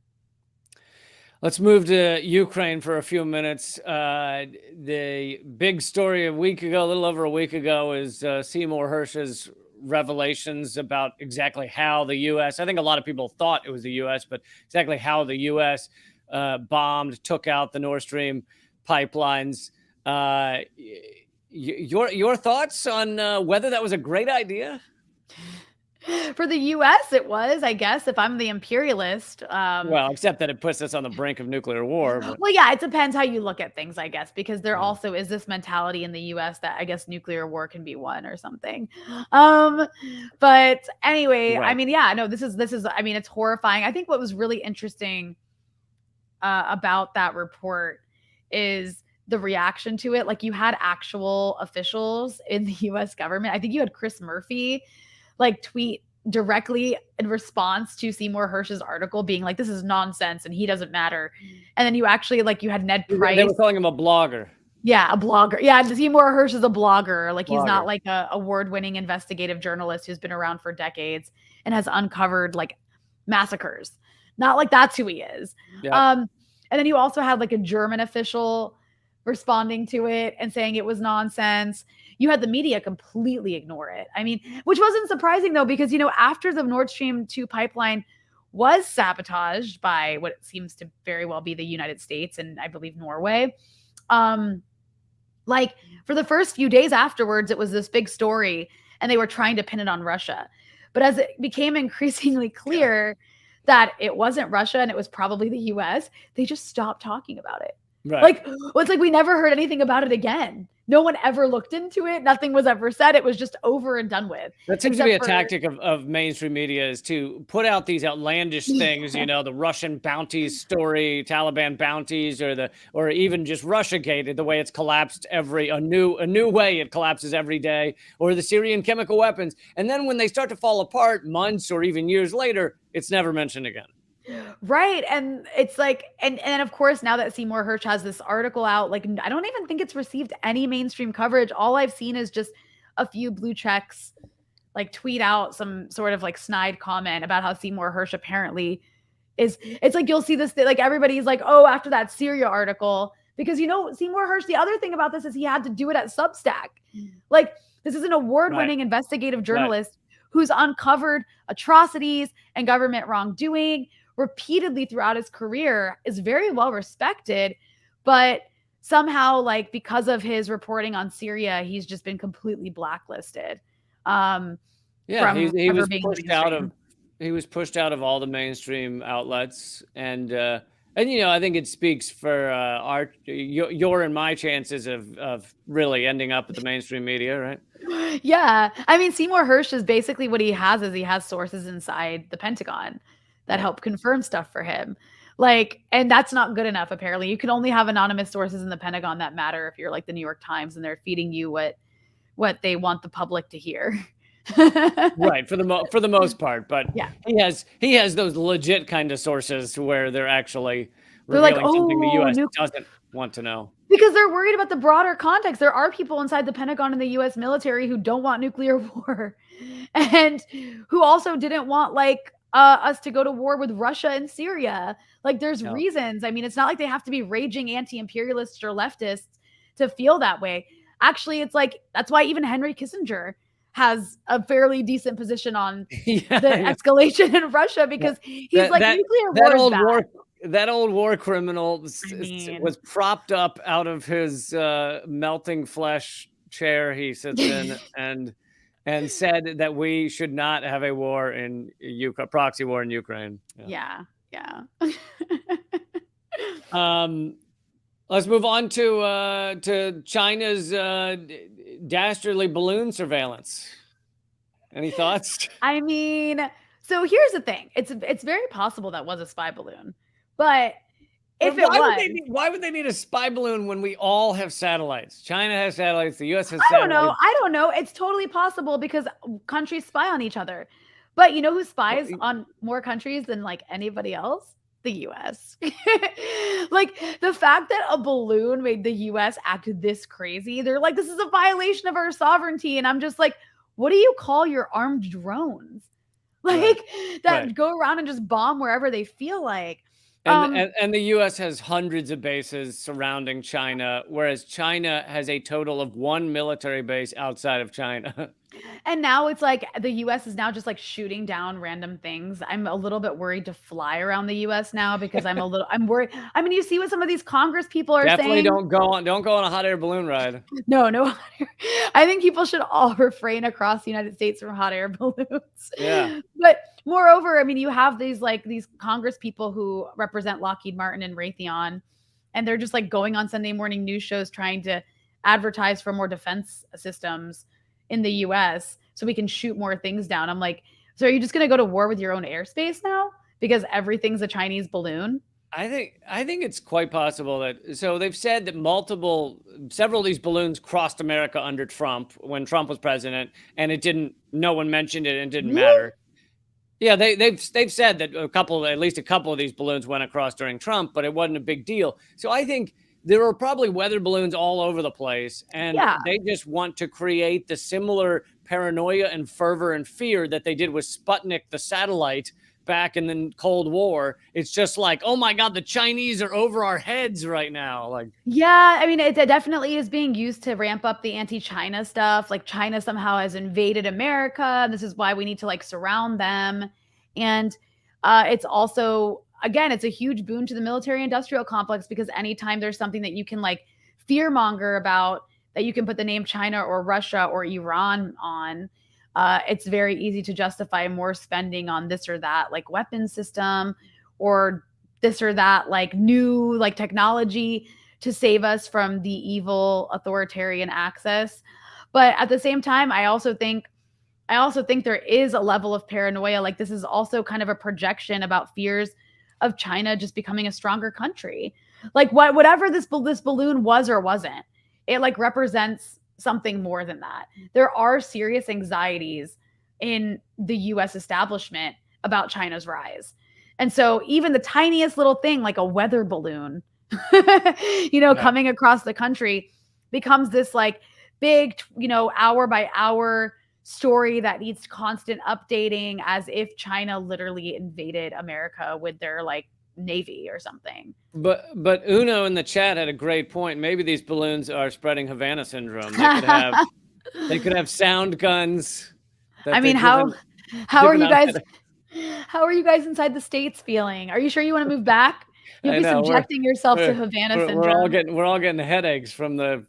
Let's move to Ukraine for a few minutes. The big story a little over a week ago, is Seymour Hersh's revelations about exactly how the U.S. I think a lot of people thought it was the U.S., but exactly how the U.S. Bombed, took out the Nordstream pipelines. Your thoughts on whether that was a great idea? For the US, it was, I guess, if I'm the imperialist. Well, except that it puts us on the brink of nuclear war. But. Well, yeah, it depends how you look at things, I guess, because there also is this mentality in the US that I guess nuclear war can be won or something. But anyway, Right. I mean, yeah, no, this is, I mean, it's horrifying. I think what was really interesting about that report is the reaction to it. Like you had actual officials in the US government. I think you had Chris Murphy like tweet directly in response to Seymour Hersh's article being like, this is nonsense and he doesn't matter. And then you actually like you had Ned Price. They were calling him a blogger. Yeah, a blogger. Yeah, Seymour Hersh is a blogger. Like he's not like a award-winning investigative journalist who's been around for decades and has uncovered like massacres. Not like that's who he is. Yeah. And then you also had like a German official responding to it and saying it was nonsense. You had the media completely ignore it. I mean, which wasn't surprising though, because, you know, after the Nord Stream 2 pipeline was sabotaged by what seems to very well be the United States and I believe Norway, like for the first few days afterwards, it was this big story and they were trying to pin it on Russia. But as it became increasingly clear that it wasn't Russia and it was probably the US, they just stopped talking about it. Right. Like, it's like we never heard anything about it again. No one ever looked into it. Nothing was ever said. It was just over and done with. That seems to be a tactic of mainstream media, is to put out these outlandish things, you know, the Russian bounties story, Taliban bounties, or even just Russiagate, the way it's collapsed a new way it collapses every day, or the Syrian chemical weapons. And then when they start to fall apart months or even years later, it's never mentioned again. Right. And it's like, and of course, now that Seymour Hersh has this article out, like, I don't even think it's received any mainstream coverage. All I've seen is just a few blue checks, like tweet out some sort of like snide comment about how Seymour Hersh apparently it's like, you'll see this, like everybody's like, oh, after that Syria article, because, you know, Seymour Hersh, the other thing about this is he had to do it at Substack. Like this is an award-winning investigative journalist who's uncovered atrocities and government wrongdoing repeatedly throughout his career, is very well respected, but somehow, like, because of his reporting on Syria, he's just been completely blacklisted. He was pushed out of all the mainstream outlets, and you know, I think it speaks for your and my chances of really ending up at the mainstream media, right? Yeah, I mean, Seymour Hersh is basically what he has is he has sources inside the Pentagon that help confirm stuff for him. Like, and that's not good enough, apparently. You can only have anonymous sources in the Pentagon that matter if you're like the New York Times and they're feeding you what they want the public to hear. Right, for the most part, but yeah, he has those legit kind of sources where they're actually revealing like, something the U.S. doesn't want to know. Because they're worried about the broader context. There are people inside the Pentagon and the U.S. military who don't want nuclear war and who also didn't want like us to go to war with Russia and Syria. Like there's reasons. I mean, it's not like they have to be raging anti-imperialists or leftists to feel that way. Actually, it's like, that's why even Henry Kissinger has a fairly decent position on the escalation in Russia, because he's nuclear war is bad. That old war criminal was propped up out of his melting flesh chair he sits in and said that we should not have a war in Ukraine, proxy war in Ukraine. Yeah. Let's move on to China's dastardly balloon surveillance. Any thoughts? I mean, so here's the thing. It's very possible that was a spy balloon. But if it was, why would they need a spy balloon when we all have satellites? China has satellites, the US has satellites. I don't know. It's totally possible because countries spy on each other. But you know who spies on more countries than like anybody else? The US. Like the fact that a balloon made the US act this crazy, they're like, this is a violation of our sovereignty. And I'm just like, what do you call your armed drones? Like that go around and just bomb wherever they feel like. And the US has hundreds of bases surrounding China, whereas China has a total of 1 military base outside of China. And now it's like the US is now just like shooting down random things. I'm a little bit worried to fly around the US now because I'm worried. I mean, you see what some of these Congress people are Definitely saying. don't go on a hot air balloon ride. No. I think people should all refrain across the United States from hot air balloons. Yeah. But moreover, I mean, you have these Congress people who represent Lockheed Martin and Raytheon, and they're just like going on Sunday morning news shows trying to advertise for more defense systems in the US so we can shoot more things down. I'm like, so are you just going to go to war with your own airspace now because everything's a Chinese balloon? I think it's quite possible that, so they've said that several of these balloons crossed America under Trump when Trump was president, and no one mentioned it and it didn't matter. Yeah, they've said that at least a couple of these balloons went across during Trump, but it wasn't a big deal. So I think there are probably weather balloons all over the place, and they just want to create the similar paranoia and fervor and fear that they did with Sputnik, the satellite, back in the Cold War. It's just like, oh my God, the Chinese are over our heads right now. Like, yeah, I mean, it definitely is being used to ramp up the anti-China stuff. Like China somehow has invaded America. This is why we need to like surround them. And it's also, again, it's a huge boon to the military industrial complex because anytime there's something that you can like fearmonger about, that you can put the name China or Russia or Iran on, it's very easy to justify more spending on this or that, like weapons system or this or that, like new like technology to save us from the evil authoritarian access. But at the same time, I also think there is a level of paranoia. Like this is also kind of a projection about fears of China just becoming a stronger country. Like whatever this balloon was or wasn't, it like represents something more than that. There are serious anxieties in the US establishment about China's rise. And so even the tiniest little thing like a weather balloon, coming across the country becomes this like big, hour by hour story that needs constant updating as if China literally invaded America with their like Navy or something. But Uno in the chat had a great point. Maybe these balloons are spreading Havana syndrome. They could have sound guns. I mean, how are you guys? How are you guys inside the States feeling? Are you sure you want to move back? You'll be subjecting yourself to Havana syndrome. We're all getting headaches from the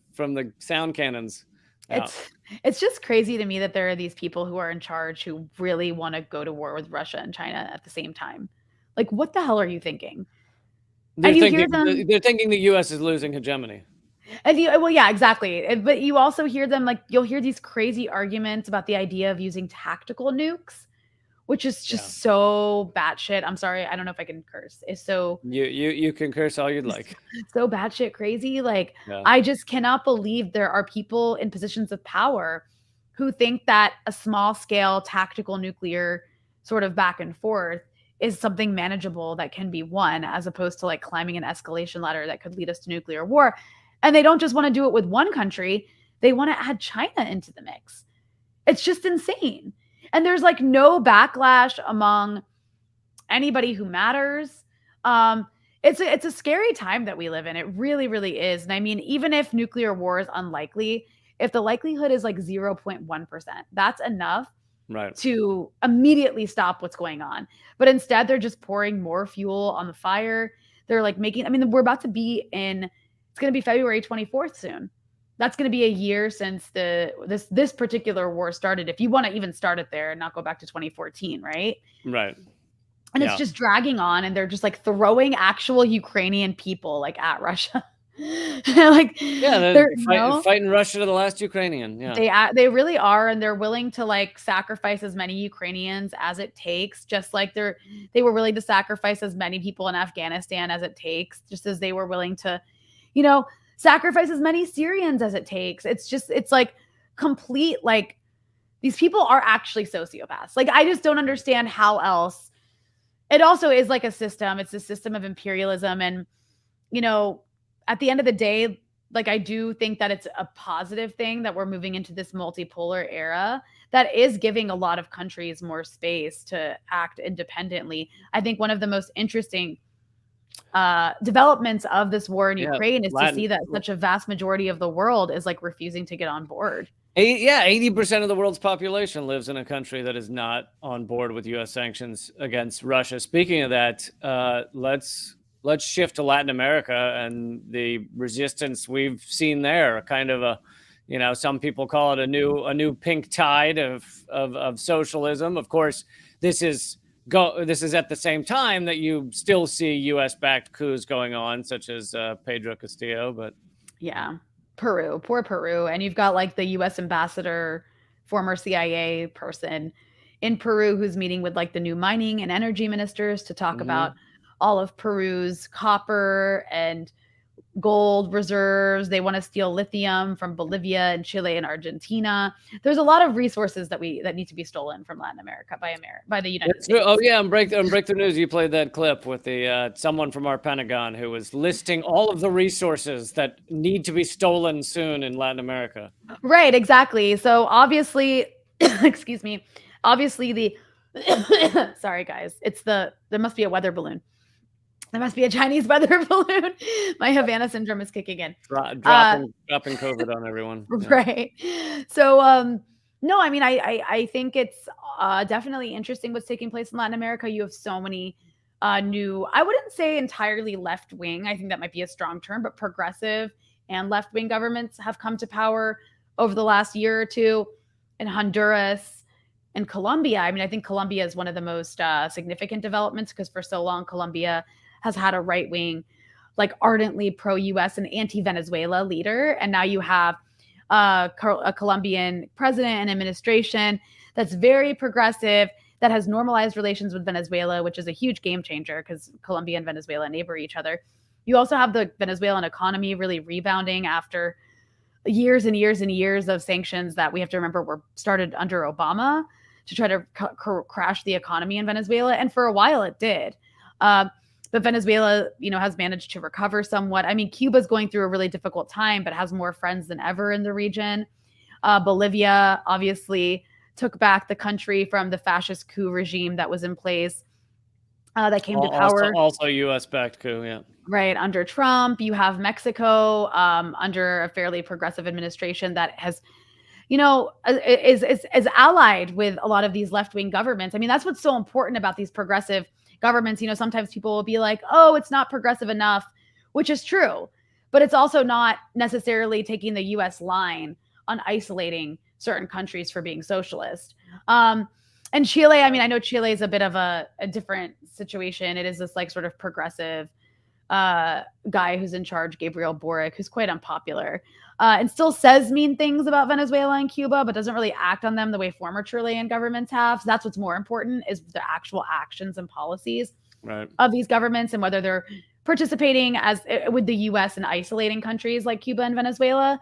sound cannons. It's just crazy to me that there are these people who are in charge who really want to go to war with Russia and China at the same time. Like, what the hell are you thinking? They're thinking the U.S. is losing hegemony. Well, yeah, exactly. But you also hear them, like, you'll hear these crazy arguments about the idea of using tactical nukes, which is just so batshit. I'm sorry, I don't know if I can curse. It's so you can curse all you'd like. So batshit crazy. Like, I just cannot believe there are people in positions of power who think that a small scale tactical nuclear sort of back and forth is something manageable that can be won, as opposed to like climbing an escalation ladder that could lead us to nuclear war. And they don't just want to do it with one country. They want to add China into the mix. It's just insane. And there's like no backlash among anybody who matters. It's a scary time that we live in. It really, really is. And I mean, even if nuclear war is unlikely, if the likelihood is like 0.1%, that's enough to immediately stop what's going on. But instead, they're just pouring more fuel on the fire. They're like we're about to be it's going to be February 24th soon. That's going to be a year since this particular war started. If you want to even start it there and not go back to 2014, right? Right. And it's just dragging on, and they're just like throwing actual Ukrainian people like at Russia. Like Yeah, they're, fighting Russia to the last Ukrainian. Yeah. they really are, and they're willing to like sacrifice as many Ukrainians as it takes, just like they were willing to sacrifice as many people in Afghanistan as it takes, just as they were willing to, you know, sacrifice as many Syrians as it takes. It's like complete, like these people are actually sociopaths. Like I just don't understand how else. It also is like a system. It's a system of imperialism, and you know, at the end of the day, like I do think that it's a positive thing that we're moving into this multipolar era that is giving a lot of countries more space to act independently. I think one of the most interesting developments of this war in Yeah, Ukraine is to Latin. see that such a vast majority of the world is like refusing to get on board. Yeah, 80% of the world's population lives in a country that is not on board with U.S. sanctions against Russia. Speaking of that, let's shift to Latin America and the resistance we've seen there. Kind of a, some people call it a new pink tide of socialism. Of course, this is at the same time that you still see U.S.-backed coups going on, such as Pedro Castillo. But yeah. Peru, poor Peru. And you've got like the US ambassador, former CIA person in Peru who's meeting with like the new mining and energy ministers to talk about all of Peru's copper and gold reserves. They want to steal lithium from Bolivia and Chile and Argentina. There's a lot of resources that need to be stolen from Latin America by the United States. Oh yeah, on Breakthrough News, you played that clip with the someone from our Pentagon who was listing all of the resources that need to be stolen soon in Latin America. Right, exactly. So obviously, excuse me, obviously the sorry guys, there must be a weather balloon. There must be a Chinese weather balloon. My Havana syndrome is kicking in. Dropping COVID on everyone. Yeah. Right. So, no, I mean, I think it's definitely interesting what's taking place in Latin America. You have so many new, I wouldn't say entirely left wing. I think that might be a strong term, but progressive and left wing governments have come to power over the last year or two in Honduras and Colombia. I mean, I think Colombia is one of the most significant developments because for so long, Colombia has had a right wing, like ardently pro-US and anti-Venezuela leader. And now you have a Colombian president and administration that's very progressive, that has normalized relations with Venezuela, which is a huge game changer because Colombia and Venezuela neighbor each other. You also have the Venezuelan economy really rebounding after years and years and years of sanctions that we have to remember were started under Obama to try to crash the economy in Venezuela. And for a while it did. But Venezuela, has managed to recover somewhat. I mean, Cuba's going through a really difficult time, but has more friends than ever in the region. Bolivia obviously took back the country from the fascist coup regime that was in place that came to power. Also U.S.-backed coup, yeah. Right, under Trump. You have Mexico under a fairly progressive administration that has, is allied with a lot of these left-wing governments. I mean, that's what's so important about these progressive governments. Sometimes people will be like, oh, it's not progressive enough, which is true, but it's also not necessarily taking the US line on isolating certain countries for being socialist. And Chile, I mean, I know Chile is a bit of a different situation. It is this like sort of progressive guy who's in charge, Gabriel Boric, who's quite unpopular and still says mean things about Venezuela and Cuba, but doesn't really act on them the way former Chilean governments have. So that's what's more important is the actual actions and policies of these governments and whether they're participating with the US in isolating countries like Cuba and Venezuela.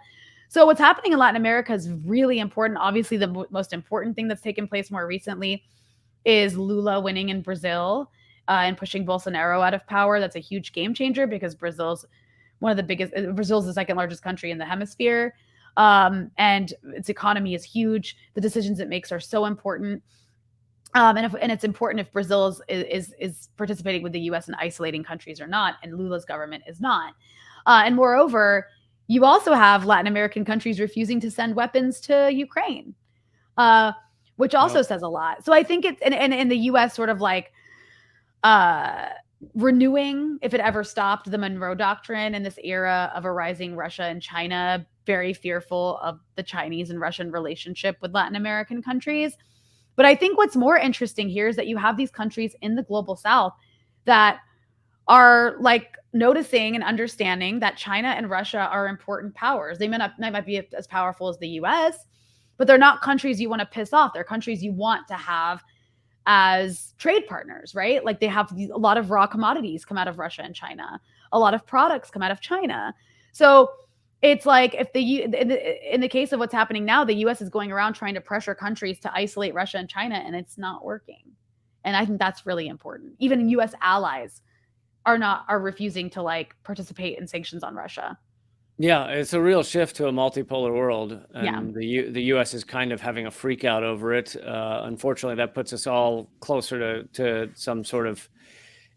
So what's happening in Latin America is really important. Obviously, the most important thing that's taken place more recently is Lula winning in Brazil and pushing Bolsonaro out of power. That's a huge game changer because Brazil's the second largest country in the hemisphere. And its economy is huge. The decisions it makes are so important. And it's important if Brazil is participating with the US in isolating countries or not, and Lula's government is not. And moreover, you also have Latin American countries refusing to send weapons to Ukraine, which also says a lot. So I think it's and the US sort of like renewing, if it ever stopped, the Monroe Doctrine in this era of a rising Russia and China, very fearful of the Chinese and Russian relationship with Latin American countries. But I think what's more interesting here is that you have these countries in the global South that are like noticing and understanding that China and Russia are important powers. They might be as powerful as the US, but they're not countries you want to piss off. They're countries you want to have as trade partners, right? Like they have a lot of raw commodities come out of Russia and China. A lot of products come out of China. So it's like if in the case of what's happening now, the US is going around trying to pressure countries to isolate Russia and China, and it's not working. And I think that's really important. Even US allies are refusing to like participate in sanctions on Russia. Yeah, it's a real shift to a multipolar world, and Yeah. the U.S. is kind of having a freak out over it. Unfortunately, that puts us all closer to some sort of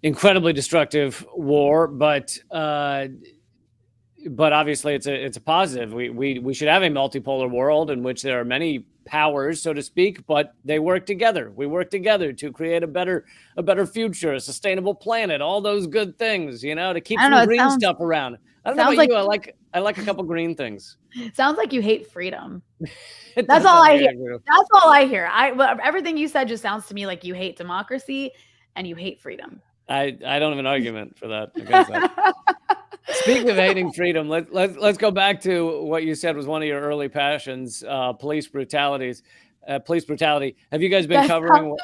incredibly destructive war. But obviously, it's a positive. We should have a multipolar world in which there are many powers, so to speak, but they work together. We work together to create a better future, a sustainable planet, all those good things, to keep some green stuff around. I don't know about you. I like a couple green things. Sounds like you hate freedom. That's all I hear. That's all I hear. Everything you said just sounds to me like you hate democracy and you hate freedom. I don't have an argument for that against that. Speaking of hating freedom, let's go back to what you said was one of your early passions, police brutality. Have you guys been covering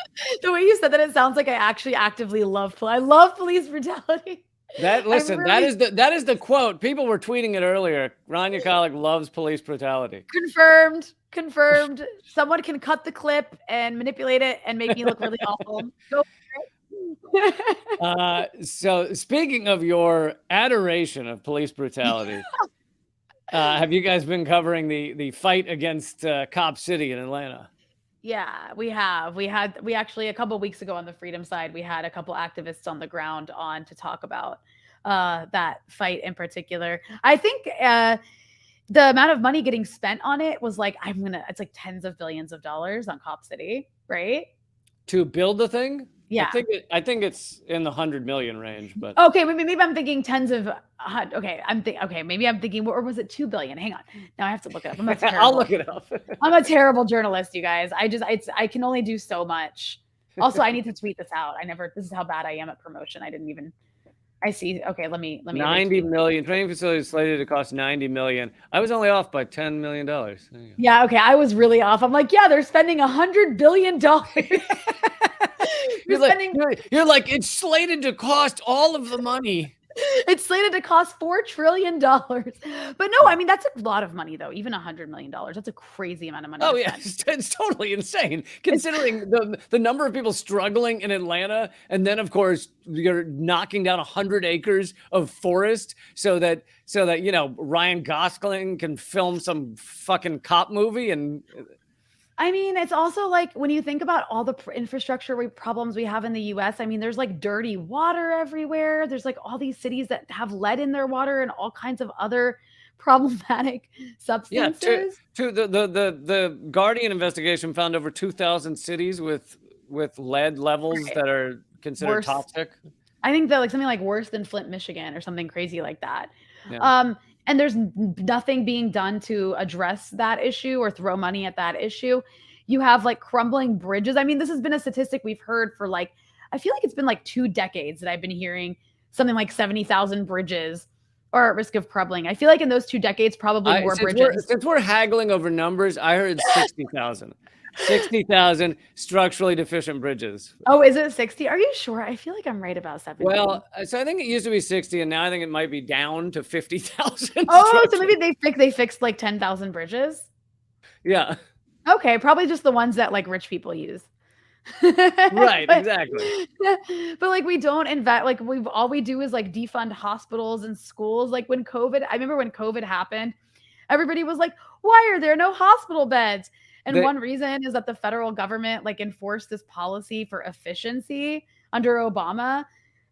the way you said that? It sounds like I actually actively love police brutality. That is the quote. People were tweeting it earlier. Rania Khalek loves police brutality. Confirmed. Someone can cut the clip and manipulate it and make me look really awful. Go for it. So speaking of your adoration of police brutality, have you guys been covering the fight against Cop City in Atlanta? Yeah, we have. We actually a couple of weeks ago on the freedom side, we had a couple activists on the ground on to talk about that fight in particular. I think the amount of money getting spent on it was like, it's like tens of billions of dollars on Cop City, right? To build the thing? Yeah. I think it's in the 100 million range, but okay, maybe I'm thinking tens of maybe I'm thinking, or was it 2 billion? Hang on. Now I have to look it up. I'll look it up. I'm a terrible journalist, you guys. I can only do so much. Also, I need to tweet this out. This is how bad I am at promotion. I see. Okay, let me 90 million. Training facility is slated to cost 90 million. I was only off by $10 million. Yeah, okay. I was really off. I'm like, yeah, they're spending $100 billion. You're like, it's slated to cost all of the money. It's slated to cost $4 trillion. But no, I mean, that's a lot of money, though. Even $100 million. That's a crazy amount of money. Oh, yeah. It's totally insane, considering the number of people struggling in Atlanta. And then, of course, you're knocking down 100 acres of forest so that Ryan Gosling can film some fucking cop movie. And I mean, it's also like when you think about all the infrastructure problems we have in the US, I mean, there's like dirty water everywhere. There's like all these cities that have lead in their water and all kinds of other problematic substances. Yeah, the Guardian investigation found over 2,000 cities with lead levels that are considered toxic. I think that like something like worse than Flint, Michigan, or something crazy like that. Yeah. And there's nothing being done to address that issue or throw money at that issue. You have like crumbling bridges. I mean, this has been a statistic we've heard for like, I feel like it's been like 2 decades that I've been hearing something like 70,000 bridges are at risk of crumbling. I feel like in those 2 decades, probably more bridges. Since we're haggling over numbers, I heard 60,000. 60,000 structurally deficient bridges. Oh, is it 60? Are you sure? I feel like I'm right about 70. Well, so I think it used to be 60, and now I think it might be down to 50,000. Oh, so maybe they fixed like 10,000 bridges? Yeah. Okay, probably just the ones that like rich people use. Right, exactly. But like we don't invest, like all we do is like defund hospitals and schools. Like when I remember when COVID happened, everybody was like, why are there no hospital beds? And one reason is that the federal government like enforced this policy for efficiency under Obama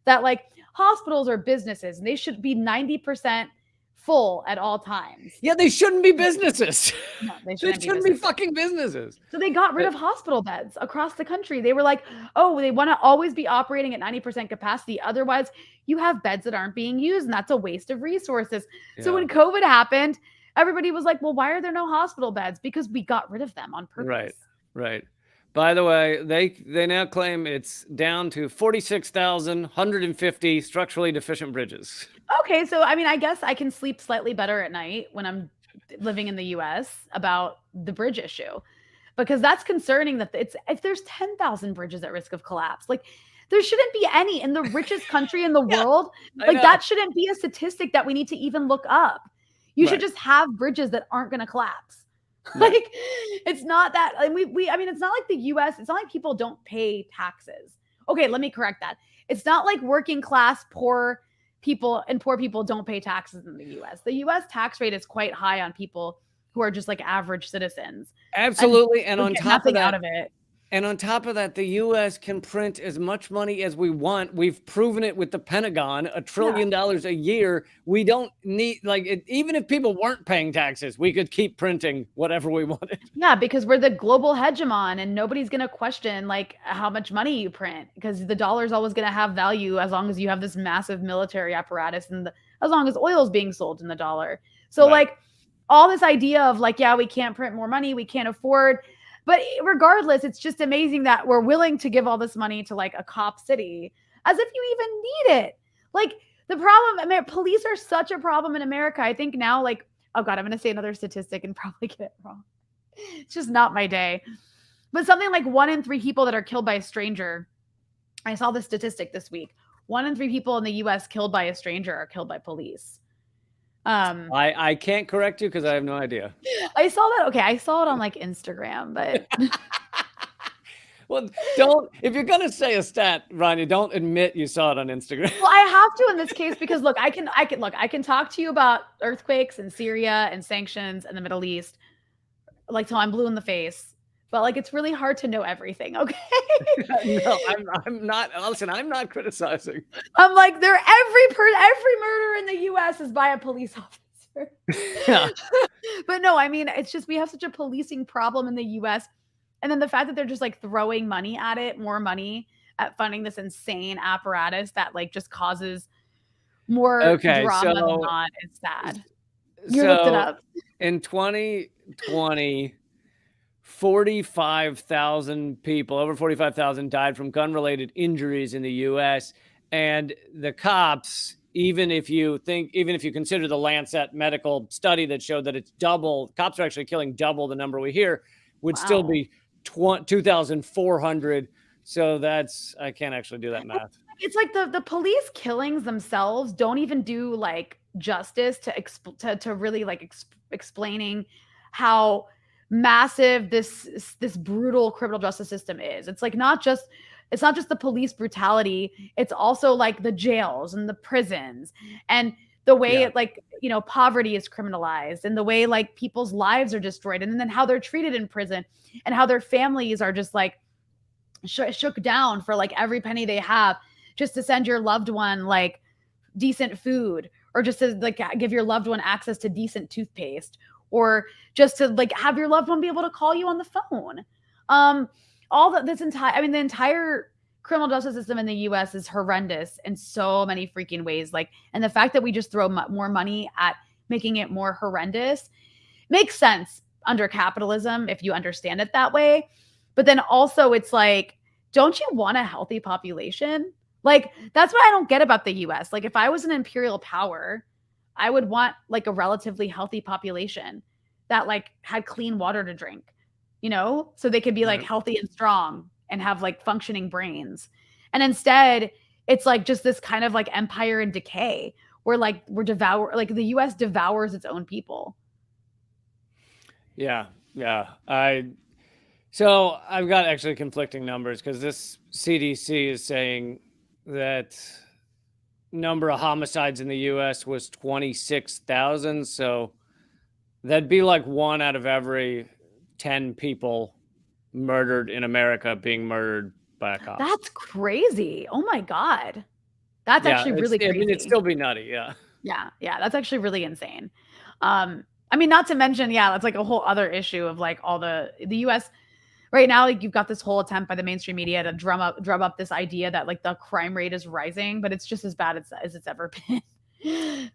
that like hospitals are businesses and they should be 90% full at all times. Yeah, they shouldn't be businesses. No, they shouldn't be fucking businesses. So they got rid of hospital beds across the country. They were like, oh, they want to always be operating at 90% capacity. Otherwise, you have beds that aren't being used, and that's a waste of resources. Yeah. So when COVID happened, everybody was like, well, why are there no hospital beds? Because we got rid of them on purpose. Right. By the way, they now claim it's down to 46,150 structurally deficient bridges. Okay, so I mean, I guess I can sleep slightly better at night when I'm living in the US about the bridge issue. Because that's concerning that it's if there's 10,000 bridges at risk of collapse, like there shouldn't be any in the richest country in the Yeah, world. I Like know. that shouldn't be a statistic that we need to even look up. You should Right. just have bridges that aren't going to collapse. Right. Like it's not that and we I mean it's not like the US, it's not like people don't pay taxes. Okay, let me correct that. It's not like working class poor people and poor people don't pay taxes in the US. The US tax rate is quite high on people who are just like average citizens and Absolutely. And would on get top of nothing out that, of it. the US can print as much money as we want. We've proven it with the Pentagon, $1 Yeah. trillion a year. We don't need, like, even if people weren't paying taxes, we could keep printing whatever we wanted. Yeah, because we're the global hegemon and nobody's going to question like how much money you print because the dollar's always going to have value as long as you have this massive military apparatus and as long as oil's being sold in the dollar. So Right. like all this idea of like, yeah, we can't print more money, we can't afford. But regardless, it's just amazing that we're willing to give all this money to like a cop city as if you even need it. Like the problem, I mean, police are such a problem in America. I think now, like, oh God, I'm going to say another statistic and probably get it wrong. It's just not my day. But something like 1 in 3 people that are killed by a stranger. I saw this statistic this week. 1 in 3 people in the US killed by a stranger are killed by police. I can't correct you because I have no idea. I saw that. Okay, I saw it on like Instagram, but Well, if you're gonna say a stat, Rania, don't admit you saw it on Instagram. well, I have to in this case because look, I can talk to you about earthquakes in Syria and sanctions in the Middle East, like till I'm blue in the face. But like it's really hard to know everything, okay? No, I'm not. Listen, I'm not criticizing. I'm like, every murder in the US is by a police officer. Yeah. But no, I mean, it's just we have such a policing problem in the US. And then the fact that they're just like throwing money at it, more money at funding this insane apparatus that like just causes more Okay, drama than so not is sad. You looked it up. in 2020, 45,000 people, over 45,000 died from gun-related injuries in the US. And the cops, even if you consider the Lancet medical study that showed that it's double, cops are actually killing double the number we hear, would still Wow. be 2,400. So that's, I can't actually do that math. It's like the police killings themselves don't even do like justice to really like explaining how massive this brutal criminal justice system is. It's not just the police brutality, it's also like the jails and the prisons and the way Yeah. like poverty is criminalized and the way like people's lives are destroyed and then how they're treated in prison and how their families are just like shook down for like every penny they have just to send your loved one like decent food or just to like give your loved one access to decent toothpaste or just to like have your loved one be able to call you on the phone. The entire criminal justice system in the US is horrendous in so many freaking ways. Like, and the fact that we just throw more money at making it more horrendous makes sense under capitalism if you understand it that way. But then also it's like, don't you want a healthy population? Like, that's what I don't get about the US. Like, if I was an imperial power, I would want like a relatively healthy population that like had clean water to drink, so they could be like healthy and strong and have like functioning brains. And instead, it's like just this kind of like empire in decay where like the US devours its own people. Yeah. So I've got actually conflicting numbers because this CDC is saying that number of homicides in the US was 26,000. So that'd be like 1 out of every 10 people murdered in America being murdered by a cop. That's crazy. Oh my God. That's actually really crazy. I mean, it'd still be nutty. Yeah. Yeah. That's actually really insane. I mean, not to mention, that's like a whole other issue of like all the US right now, like you've got this whole attempt by the mainstream media to drum up this idea that like the crime rate is rising, but it's just as bad as it's ever been.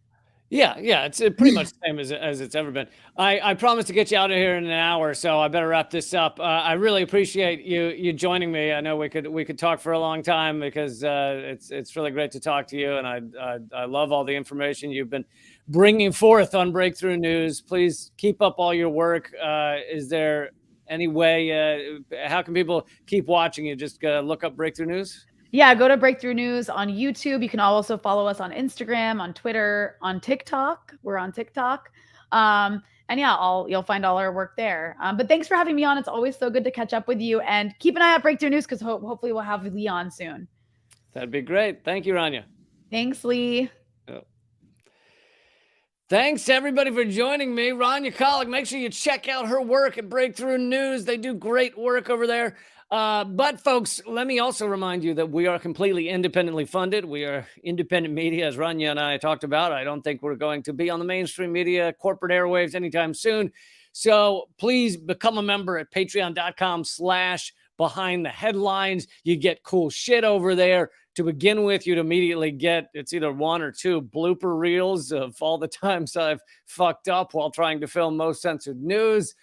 Yeah, it's pretty much the same as it's ever been. I promised to get you out of here in an hour, so I better wrap this up. I really appreciate you joining me. I know we could talk for a long time because it's really great to talk to you, and I love all the information you've been bringing forth on Breakthrough News. Please keep up all your work. Is there any way? How can people keep watching you? Just look up Breakthrough News. Yeah, go to Breakthrough News on YouTube. You can also follow us on Instagram, on Twitter, on TikTok. We're on TikTok. And yeah, you'll find all our work there. But thanks for having me on. It's always so good to catch up with you. And keep an eye out Breakthrough News because hopefully we'll have Lee on soon. That'd be great. Thank you, Rania. Thanks, Lee. Oh. Thanks everybody for joining me. Rania Khalek, make sure you check out her work at Breakthrough News. They do great work over there. But folks, let me also remind you that we are completely independently funded. We are independent media, as Rania and I talked about. I don't think we're going to be on the mainstream media, corporate airwaves anytime soon. So please become a member at patreon.com/behind the headlines. You get cool shit over there. To begin with, you'd immediately get, it's either 1 or 2 blooper reels of all the times I've fucked up while trying to film Most Censored News.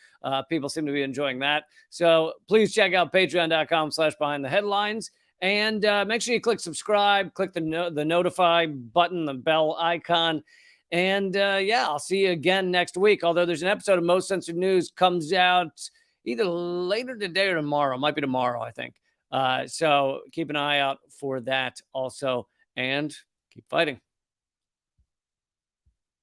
People seem to be enjoying that. So please check out patreon.com/behind the headlines. And make sure you click subscribe, click the notify button, the bell icon. And I'll see you again next week. Although there's an episode of Most Censored News comes out either later today or tomorrow. It might be tomorrow, I think. So keep an eye out for that also, and keep fighting.